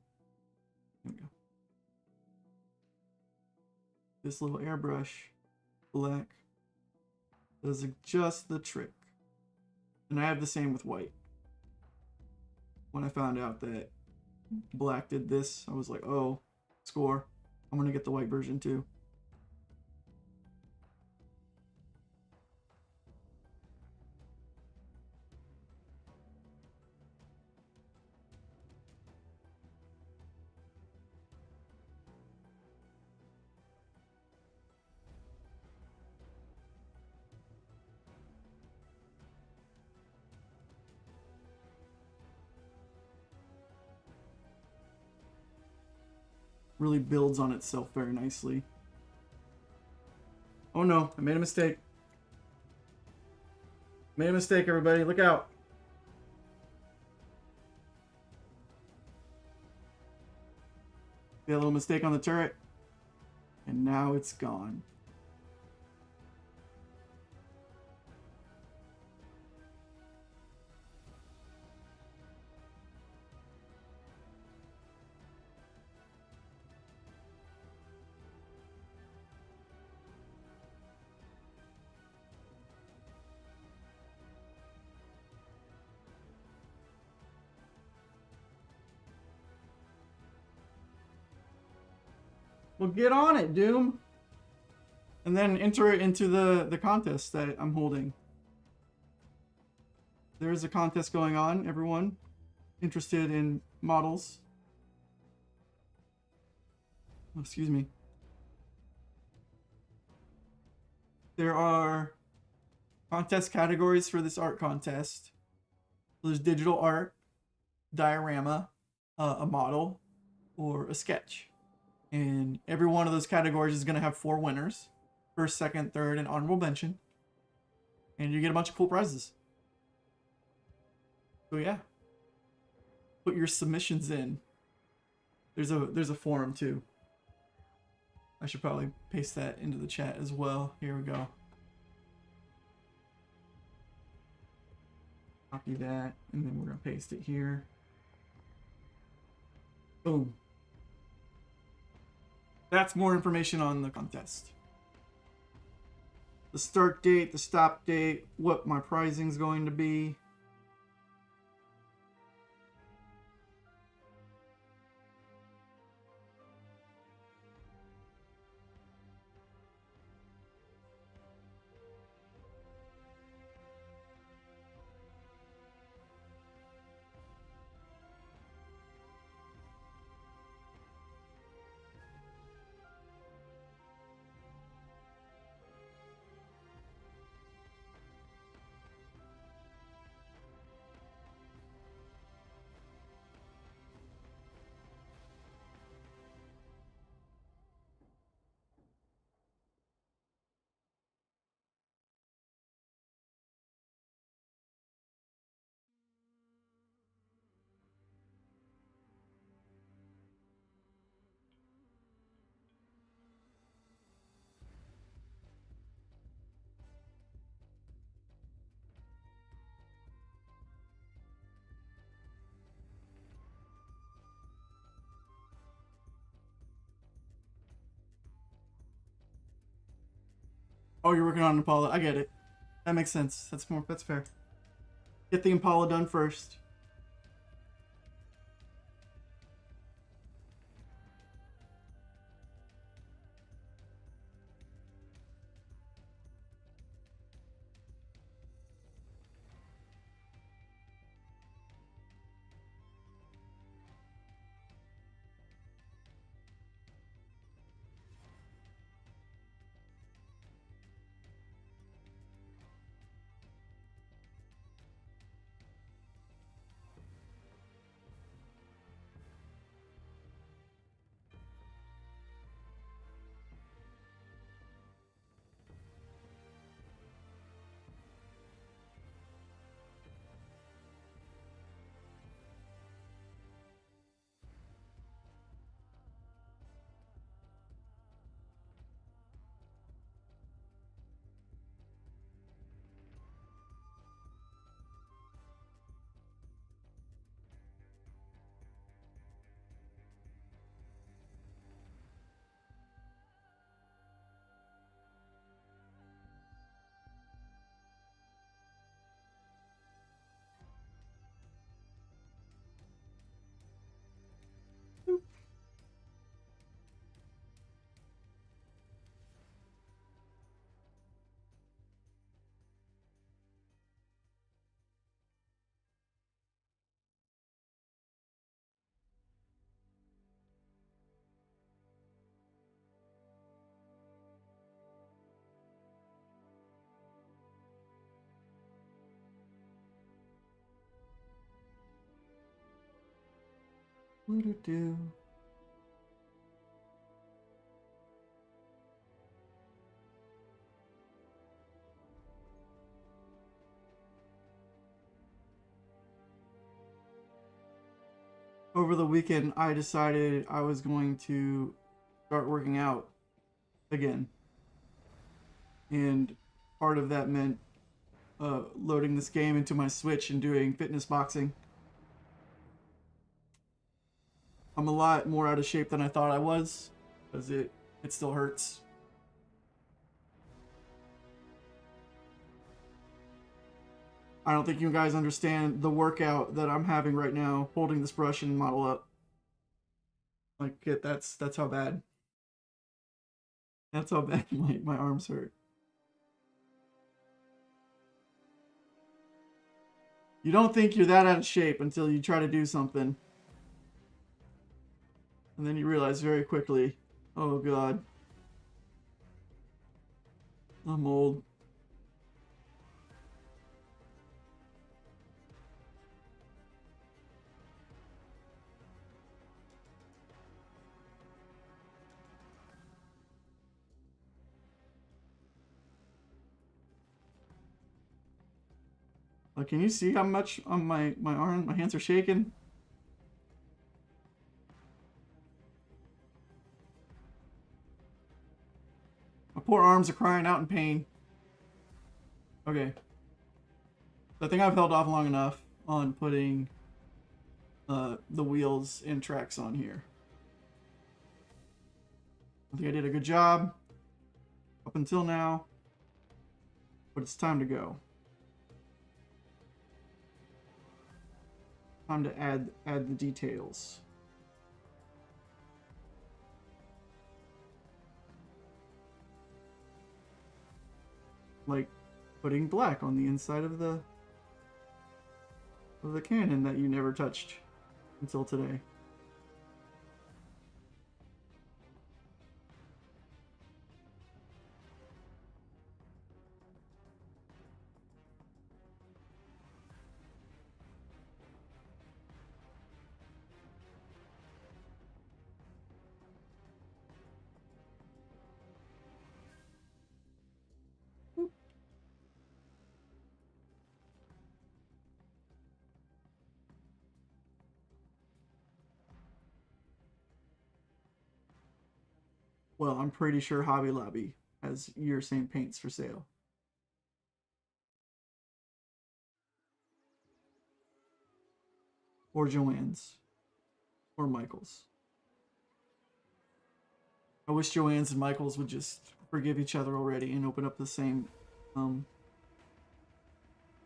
we go. This little airbrush black does just the trick. And I have the same with white. When I found out that black did this, I was like, oh, score. I'm gonna get the white version too. Really builds on itself very nicely. Oh no, I made a mistake. Made a mistake, everybody. Look out. See a little mistake on the turret? And now it's gone. Well, get on it, Doom. And then enter it into the contest that I'm holding. There is a contest going on, everyone interested in models. Oh, excuse me. There are contest categories for this art contest. There's digital art, diorama, a model, or a sketch. And every one of those categories is going to have 4 winners. First, second, third, and honorable mention. And you get a bunch of cool prizes. So yeah. Put your submissions in. There's a forum too. I should probably paste that into the chat as well. Here we go. Copy that, and then we're going to paste it here. Boom. That's more information on the contest. The start date, the stop date, what my pricing is going to be. Oh, you're working on an Impala. I get it. That makes sense. That's fair. Get the Impala done first. Do. Over the weekend, I decided I was going to start working out again. And part of that meant loading this game into my Switch and doing fitness boxing. I'm a lot more out of shape than I thought I was, because it still hurts. I don't think you guys understand the workout that I'm having right now, holding this brush and model up. Like, that's how bad. That's how bad my arms hurt. You don't think you're that out of shape until you try to do something. And then you realize very quickly, oh god, I'm old. Like, can you see how much on my arm, my hands are shaking? My poor arms are crying out in pain. Okay. So I think I've held off long enough on putting the wheels and tracks on here. I think I did a good job up until now, but it's time to go. Time to add the details. Like putting black on the inside of the cannon that you never touched until today. Well, I'm pretty sure Hobby Lobby has your same paints for sale. Or Joann's. Or Michael's. I wish Joann's and Michael's would just forgive each other already and open up the same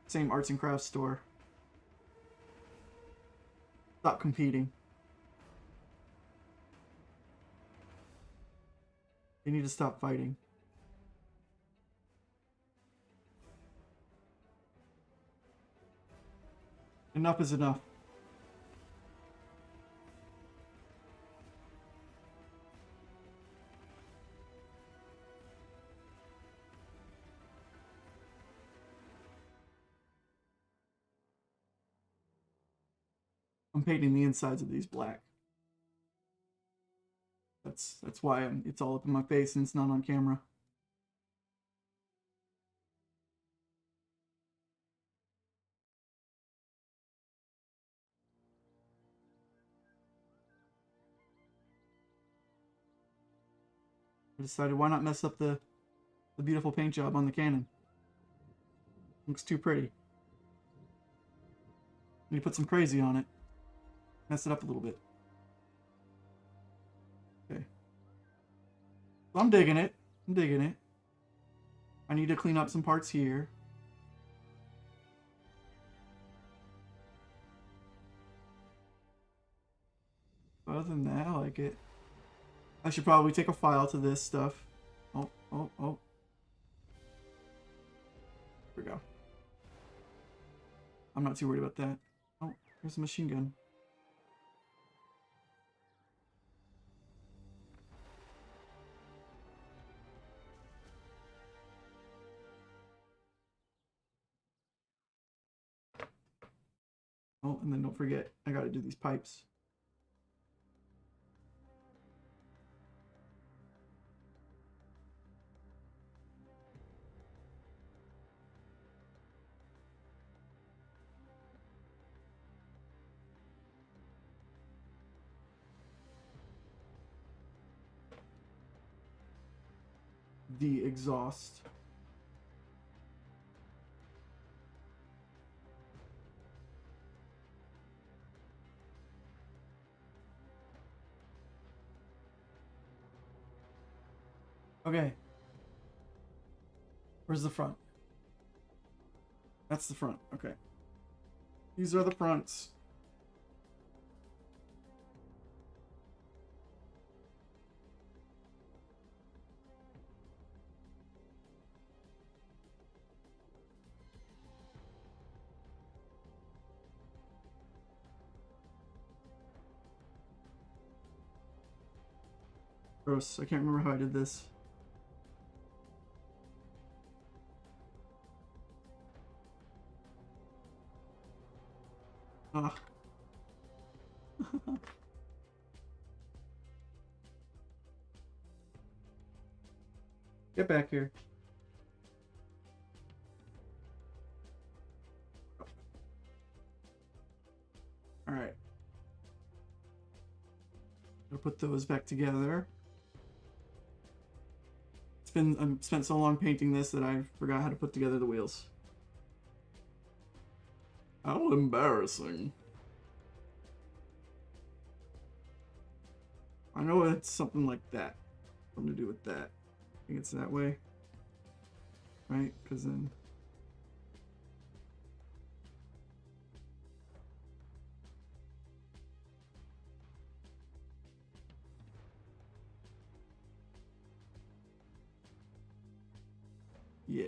same arts and crafts store. Stop competing. They need to stop fighting. Enough is enough. I'm painting the insides of these black. That's why it's all up in my face and it's not on camera. I decided why not mess up the beautiful paint job on the cannon. Looks too pretty. Need to put some crazy on it. Mess it up a little bit. Okay. So I'm digging it. I'm digging it. I need to clean up some parts here. Other than that, I like it. I should probably take a file to this stuff. Oh. Here we go. I'm not too worried about that. Oh, here's a machine gun. Oh, and then don't forget, I gotta do these pipes. The exhaust. Okay. Where's the front? That's the front. Okay. These are the fronts. Gross. I can't remember how I did this. Ah. Get back here. All right. I'll put those back together. It's been spent so long painting this that I forgot how to put together the wheels. How embarrassing. I know it's something like that. Something to do with that. I think it's that way. Right? Because then... yeah.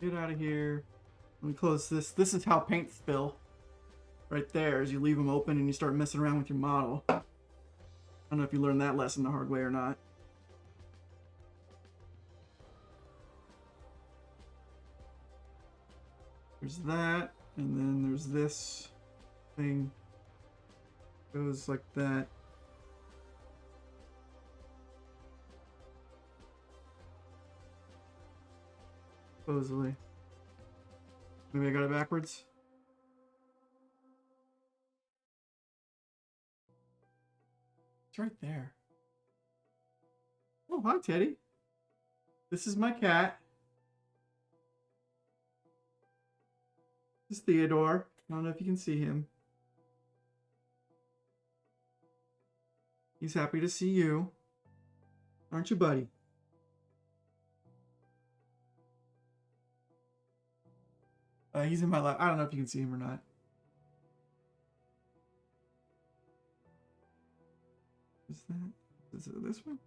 Get out of here. Let me close this. This is how paint spill. Right there, as you leave them open and you start messing around with your model. I don't know if you learned that lesson the hard way or not. There's that, and then there's this thing. Goes like that. Supposedly. Maybe I got it backwards. It's right there. Oh, hi, Teddy. This is my cat. This is Theodore. I don't know if you can see him. He's happy to see you. Aren't you, buddy? He's in my lap. I don't know if you can see him or not. Is it this one?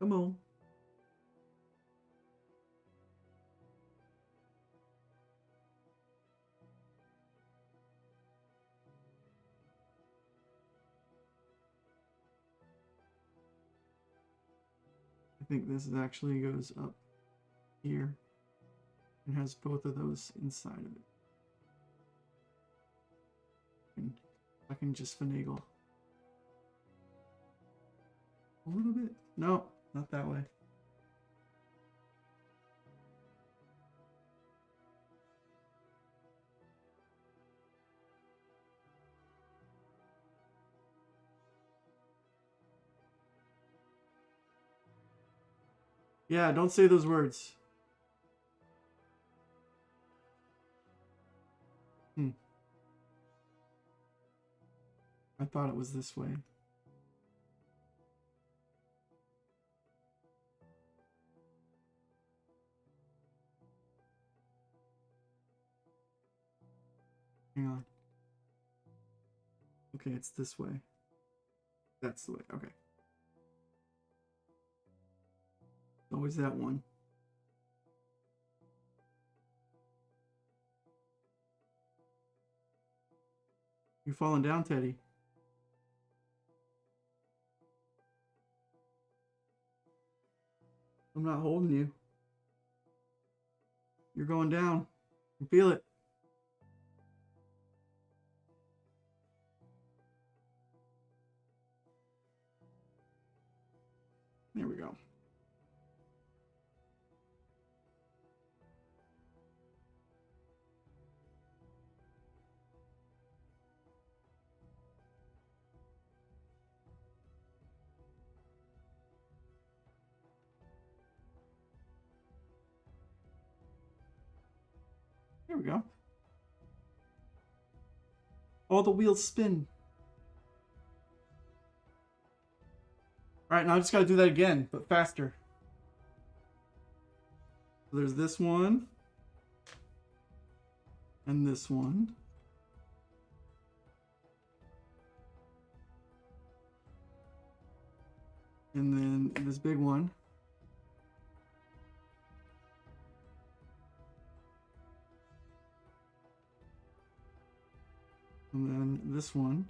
Come on. I think this actually goes up here and has both of those inside of it. And I can just finagle a little bit. No, not that way. Yeah, don't say those words. I thought it was this way. Hang on. Okay, it's this way. That's the way. Okay. Always that one. You're falling down, Teddy. I'm not holding you. You're going down. I feel it. There we go. There we go. All the wheels spin. All right, now I just got to do that again, but faster. So there's this one. And this one. And then this big one. And then this one.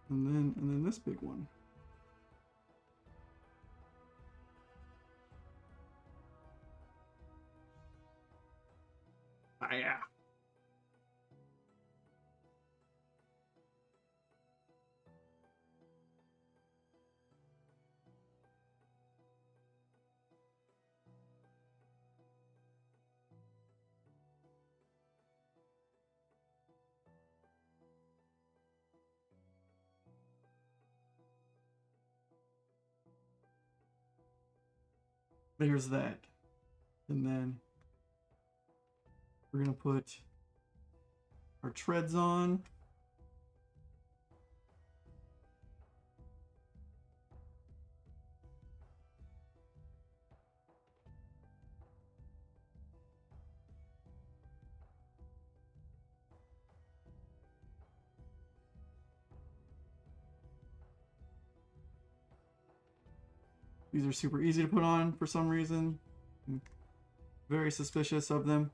And then this big one. Ah, yeah. There's that. And then we're going to put our treads on. These are super easy to put on for some reason. I'm very suspicious of them.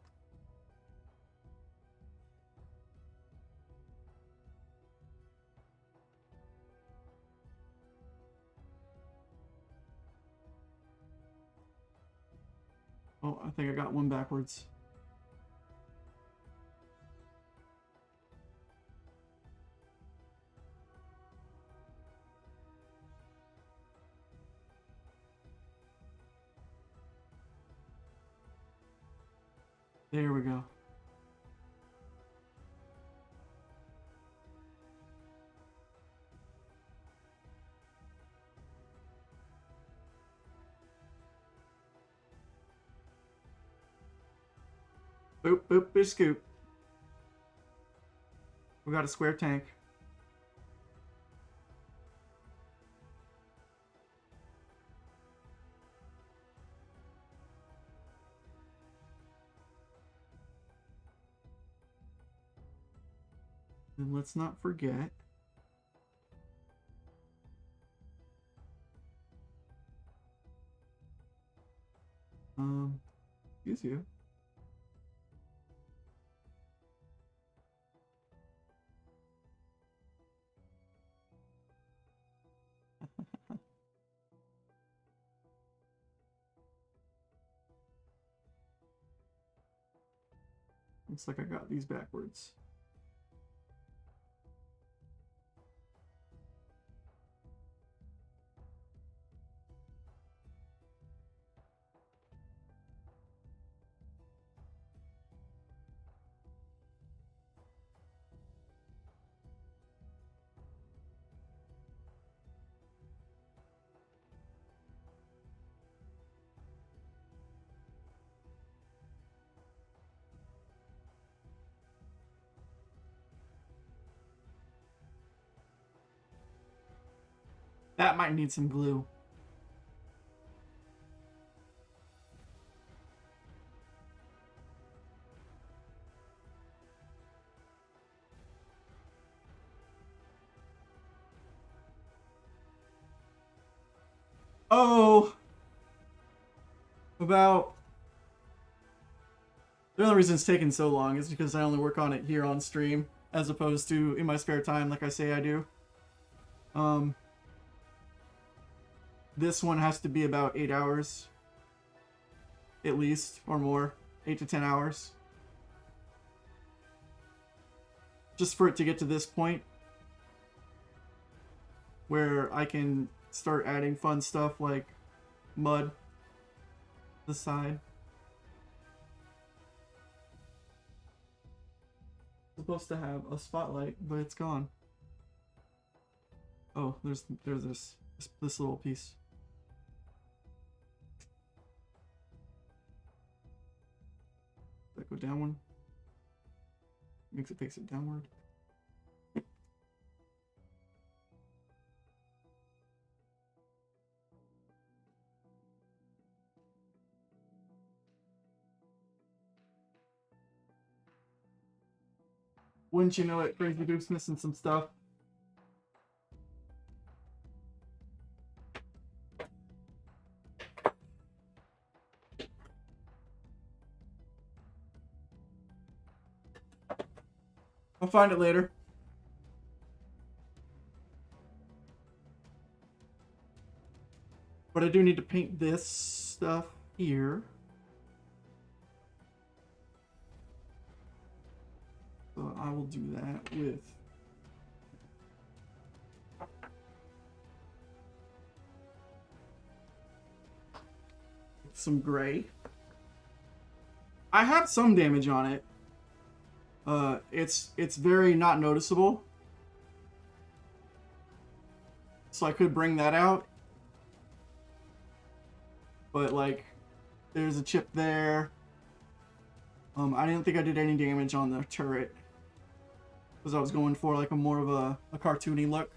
Oh, I think I got one backwards. There we go. Boop, boop, boop, scoop. We got a square tank. And let's not forget. Excuse you. Looks like I got these backwards. That might need some glue. Oh, about the only reason it's taking so long is because I only work on it here on stream as opposed to in my spare time like I say I do. This one has to be about 8 hours at least, or more, 8 to 10 hours, just for it to get to this point where I can start adding fun stuff like mud to the side. Supposed to have a spotlight, but it's gone. Oh, there's this little piece. Does that go down one? Makes it face it downward. Wouldn't you know it, Crazy Duke's missing some stuff. I'll find it later. But I do need to paint this stuff here. So I will do that with some gray. I have some damage on it. It's very not noticeable. So I could bring that out. But like, there's a chip there. I didn't think I did any damage on the turret, because I was going for like a more of a cartoony look.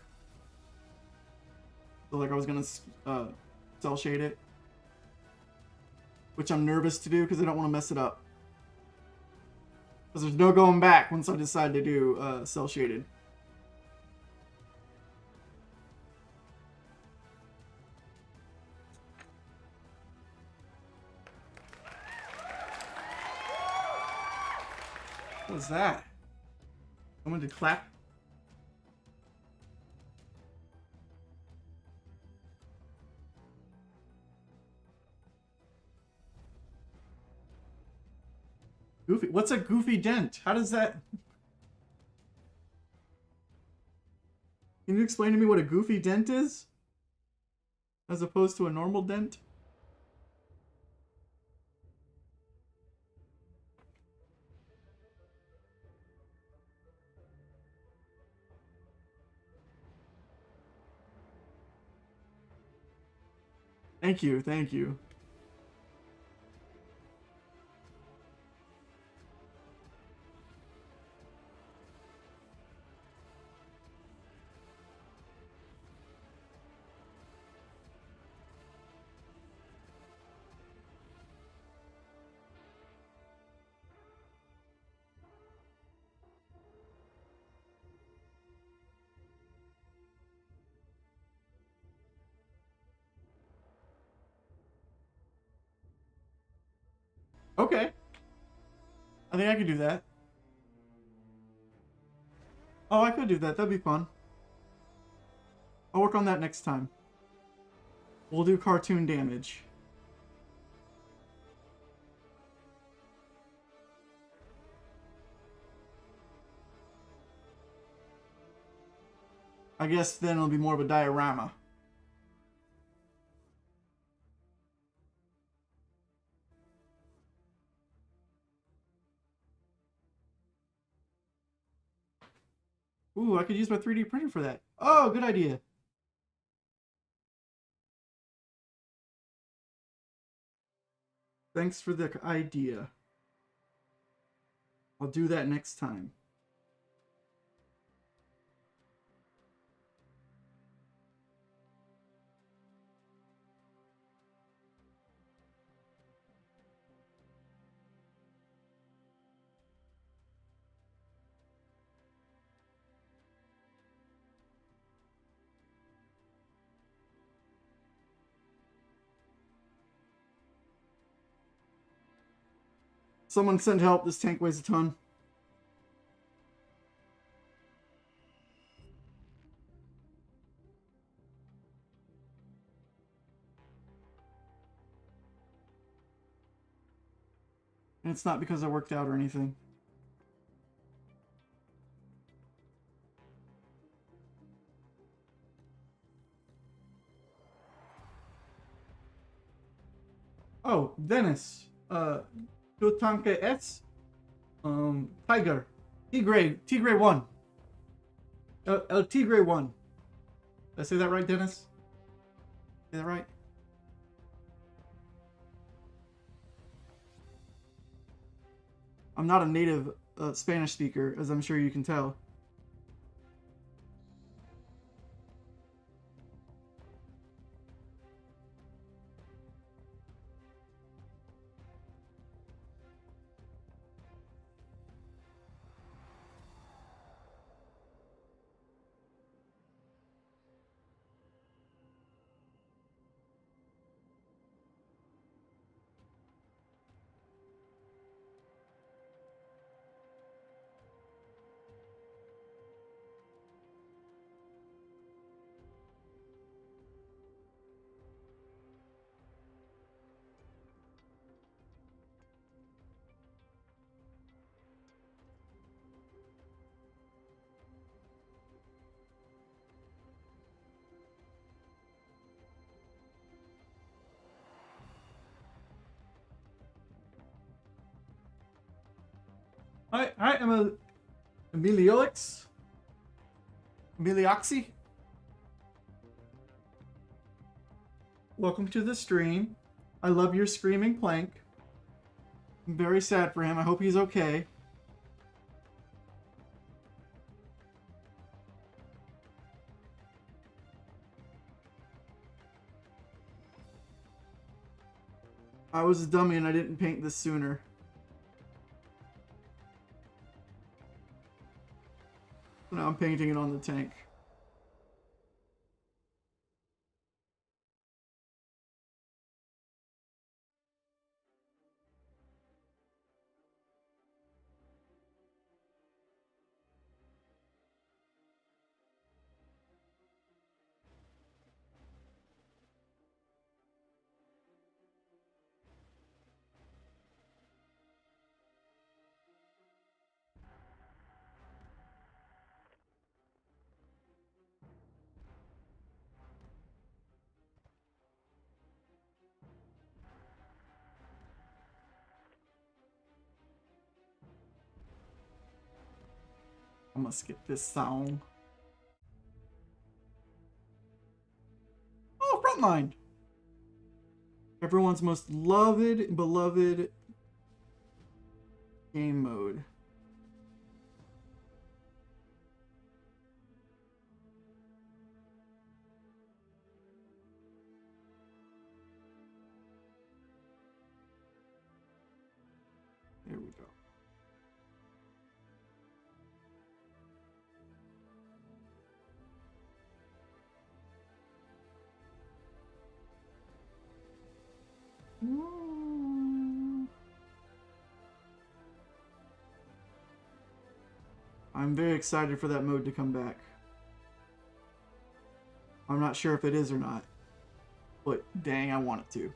So like I was gonna cell shade it, which I'm nervous to do because I don't want to mess it up. Because there's no going back once I decide to do cell shaded. What was that? Someone to clap? Goofy. What's a goofy dent? How does that... Can you explain to me what a goofy dent is? As opposed to a normal dent? Thank you, thank you. Okay. I think I could do that. Oh, I could do that. That'd be fun. I'll work on that next time. We'll do cartoon damage. I guess then it'll be more of a diorama. Ooh, I could use my 3D printer for that. Oh, good idea. Thanks for the idea. I'll do that next time. Someone send help. This tank weighs a ton. And it's not because I worked out or anything. Oh, Dennis. Tutanke S. Tiger. Tigray 1. El Tigray 1. Did I say that right, Dennis? Say that right? I'm not a native Spanish speaker, as I'm sure you can tell. Hi, I'm Emiliox. Emilioxy. Welcome to the stream. I love your screaming plank. I'm very sad for him. I hope he's okay. I was a dummy and I didn't paint this sooner. So now I'm painting it on the tank. I'm gonna skip this song. Oh, Frontline! Everyone's most beloved game mode. There we go. I'm very excited for that mode to come back. I'm not sure if it is or not, but dang, I want it to.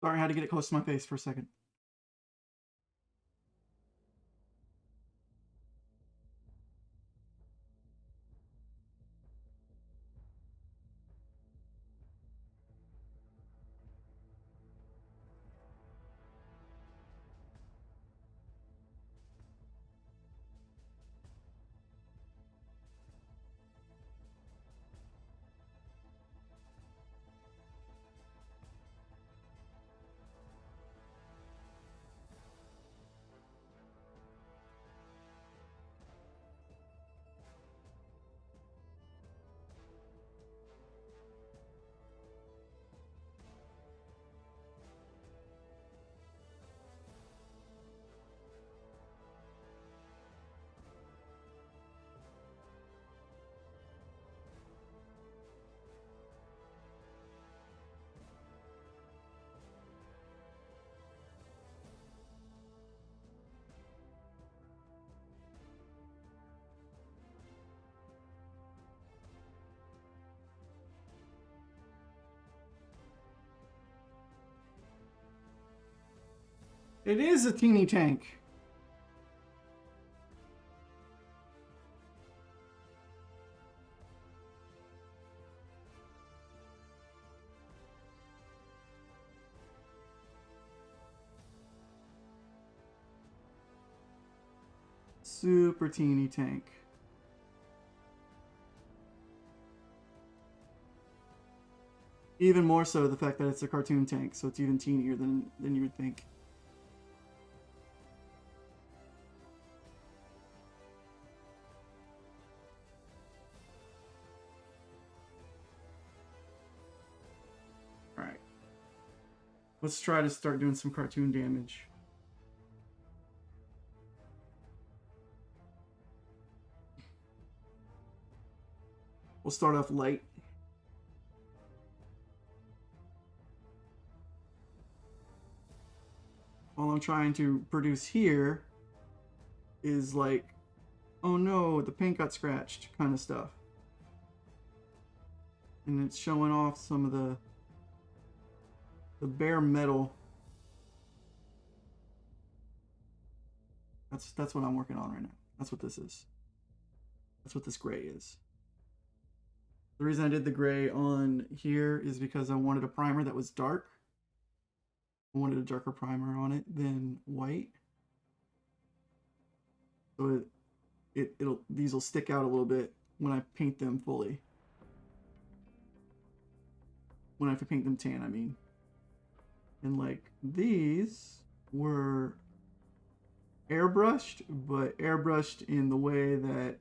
Sorry, I had to get it close to my face for a second. It is a teeny tank. Super teeny tank. Even more so the fact that it's a cartoon tank, so it's even teenier than you would think. Alright. Let's try to start doing some cartoon damage. We'll start off light. All I'm trying to produce here is like, oh no, the paint got scratched kind of stuff. And it's showing off some of the bare metal. That's what I'm working on right now. That's what this is. That's what this gray is. The reason I did the gray on here is because I wanted a primer that was dark. I wanted a darker primer on it than white. So these will stick out a little bit when I paint them fully. When I have to paint them tan, I mean. And like these were airbrushed, but airbrushed in the way that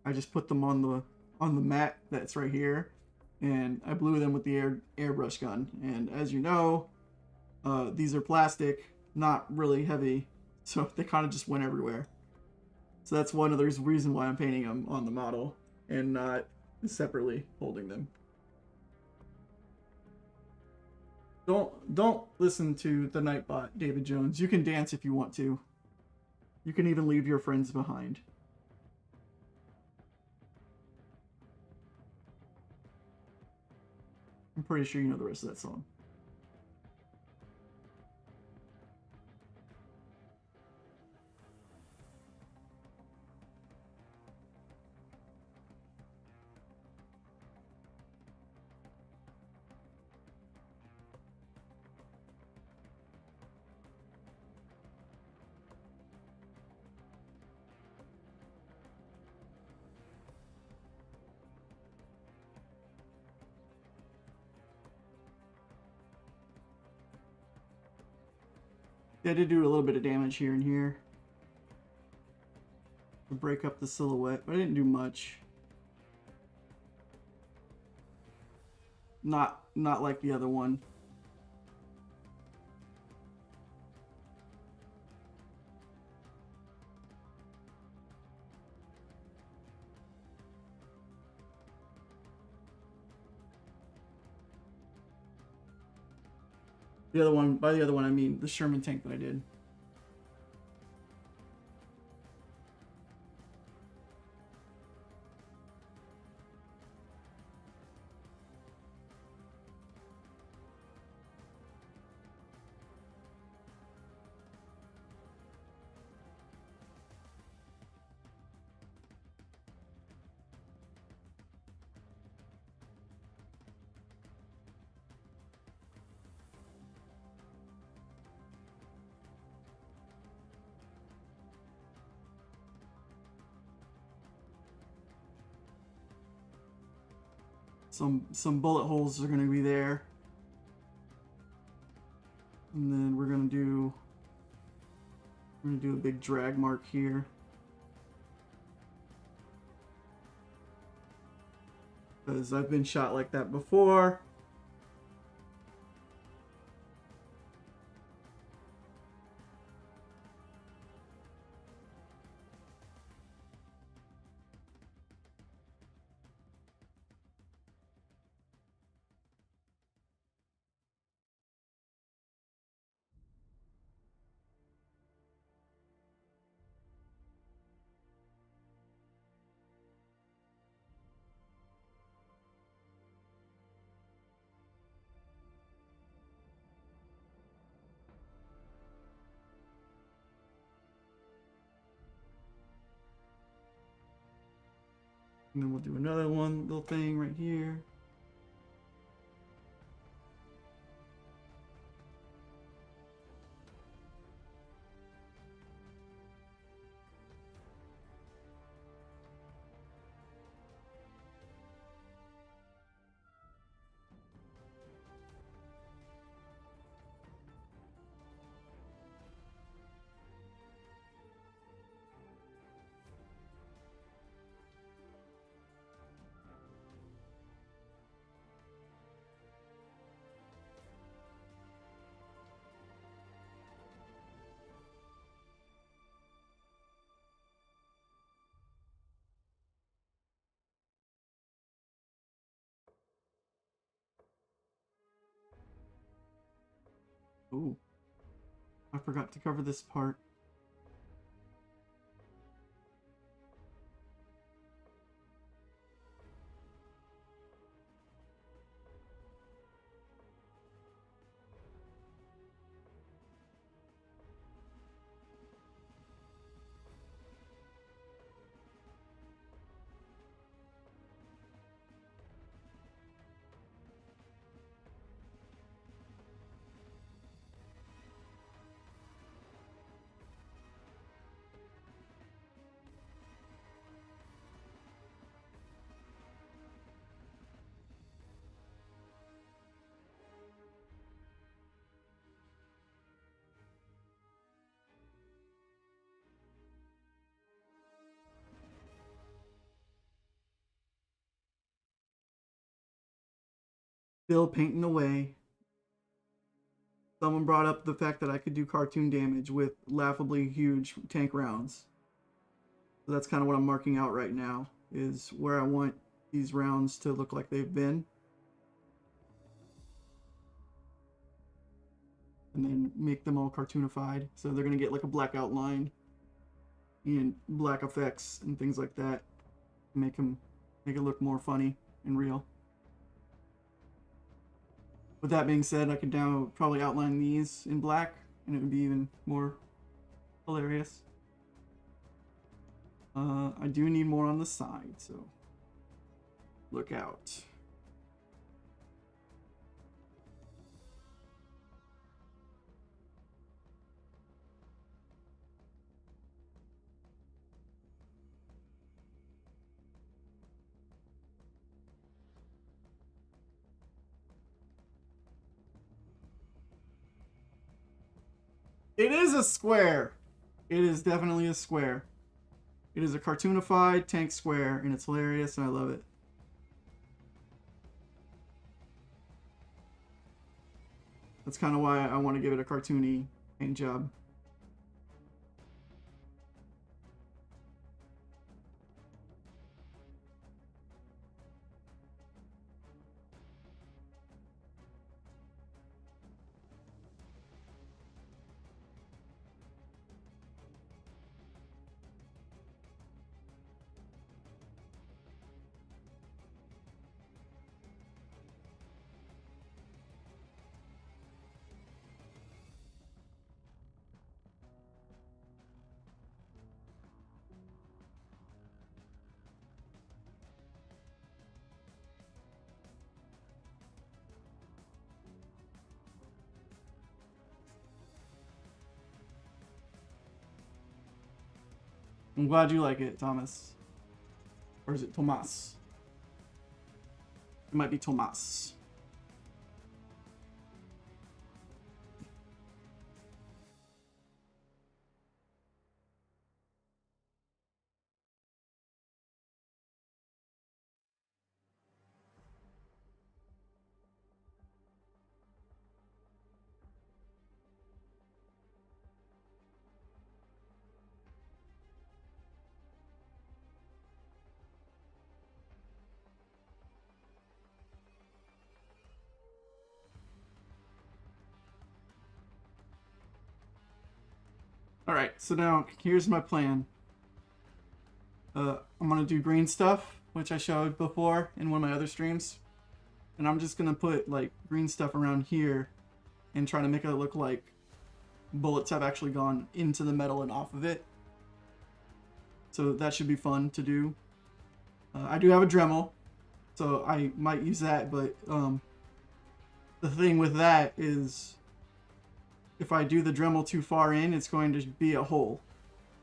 I just put them on the mat that's right here, and I blew them with the airbrush gun. And as you know, these are plastic, not really heavy, so they kind of just went everywhere. So that's one of the reasons why I'm painting them on the model and not separately holding them. Don't listen to the Nightbot, David Jones. You can dance if you want to. You can even leave your friends behind. I'm pretty sure you know the rest of that song. Yeah, I did do a little bit of damage here and here to break up the silhouette, but I didn't do much. Not like the other one. The other one, by the other one I mean the Sherman tank that I did. Some bullet holes are going to be there. And then we're going to do a big drag mark here. Because I've been shot like that before. And then we'll do another one little thing right here. Ooh, I forgot to cover this part. Still painting away. Someone brought up the fact that I could do cartoon damage with laughably huge tank rounds. So that's kind of what I'm marking out right now, is where I want these rounds to look like they've been. And then make them all cartoonified. So they're going to get like a black outline and black effects and things like that. Make it look more funny and real. With that being said, I could now probably outline these in black and it would be even more hilarious. I do need more on the side, so look out. It is a square. It is definitely a square. It is a cartoonified tank square, and it's hilarious, and I love it. That's kind of why I want to give it a cartoony paint job. I'm glad you like it, Thomas. Or is it Tomas? It might be Tomas. Alright, so now here's my plan. I'm gonna do green stuff, which I showed before in one of my other streams. And I'm just gonna put like green stuff around here and try to make it look like bullets have actually gone into the metal and off of it. So that should be fun to do. I do have a Dremel, so I might use that, but the thing with that is if I do the Dremel too far in, it's going to be a hole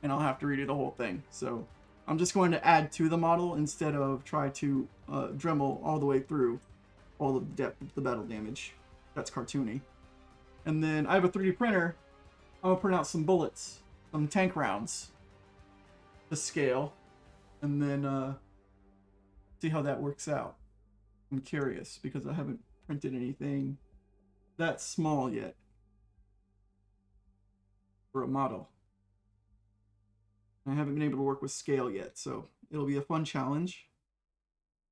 and I'll have to redo the whole thing. So I'm just going to add to the model instead of try to Dremel all the way through all the depth of the battle damage. That's cartoony. And then I have a 3D printer. I'm gonna print out some bullets, some tank rounds to scale, and then see how that works out. I'm curious because I haven't printed anything that small yet for a model. I haven't been able to work with scale yet, so it'll be a fun challenge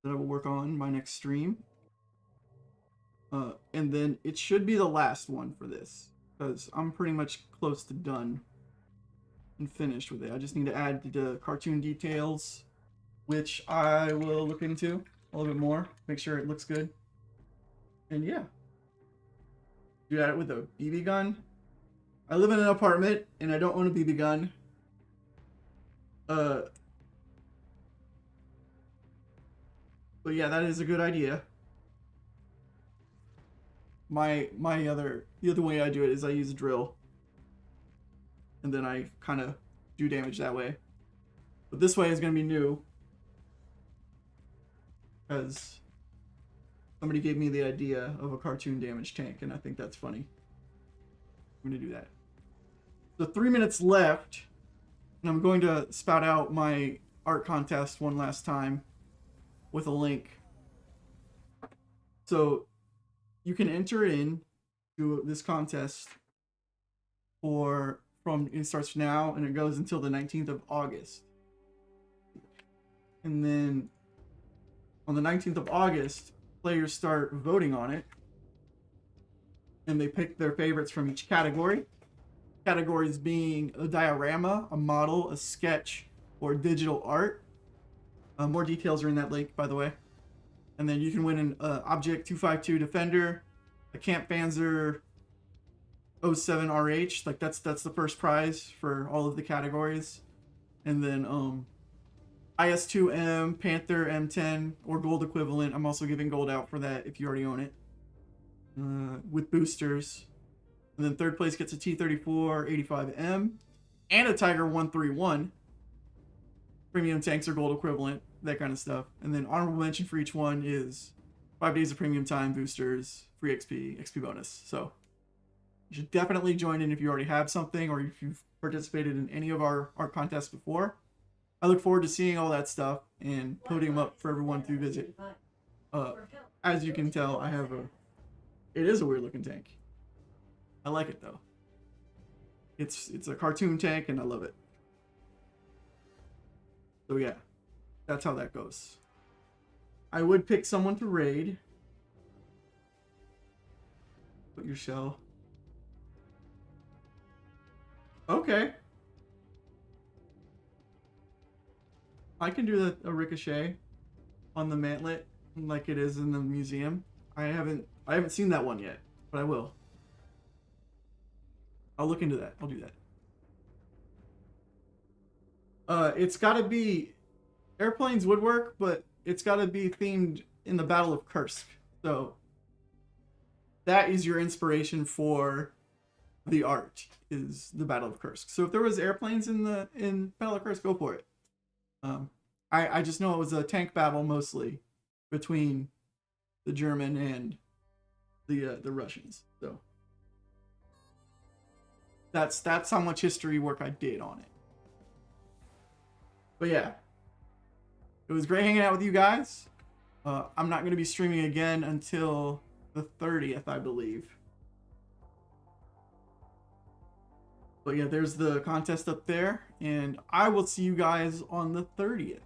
that I will work on my next stream. And then it should be the last one for this, because I'm pretty much close to done and finished with it. I just need to add the cartoon details, which I will look into a little bit more, make sure it looks good. And yeah, do that with a BB gun. I live in an apartment and I don't own a BB gun. But yeah, that is a good idea. The other way I do it is I use a drill, and then I kind of do damage that way. But this way is going to be new because somebody gave me the idea of a cartoon damage tank, and I think that's funny. I'm going to do that. So 3 minutes left, and I'm going to spout out my art contest one last time with a link. So you can enter in to this contest it starts now and it goes until the 19th of August. And then On the 19th of August, players start voting on it, and they pick their favorites from each category. Categories being a diorama, a model, a sketch, or digital art. More details are in that link, by the way. And then you can win an Object 252 Defender, a Camp Panzer 07 RH. Like that's the first prize for all of the categories. And then IS-2M, Panther M10, or gold equivalent. I'm also giving gold out for that if you already own it. With boosters. And then third place gets a T-34 85M and a Tiger 131. Premium tanks are gold equivalent, that kind of stuff. And then honorable mention for each one is 5 days of premium time, boosters, free XP bonus. So you should definitely join in if you already have something or if you've participated in any of our contests before. I look forward to seeing all that stuff and putting them up for everyone to visit. As you can tell, it is a weird looking tank. I like it though. It's a cartoon tank and I love it. So yeah, that's how that goes. I would pick someone to raid. Put your shell. Okay. I can do a ricochet on the mantlet like it is in the museum. I haven't seen that one yet, but I will. I'll look into that. I'll do that. It's got to be airplanes would work, but it's got to be themed in the Battle of Kursk. So that is your inspiration for the art, is the Battle of Kursk. So if there was airplanes in Battle of Kursk, go for it. I just know it was a tank battle mostly between the German and the Russians. So that's how much history work I did on it. But yeah, it was great hanging out with you guys. I'm not going to be streaming again until the 30th, I believe. But yeah, there's the contest up there, and I will see you guys on the 30th.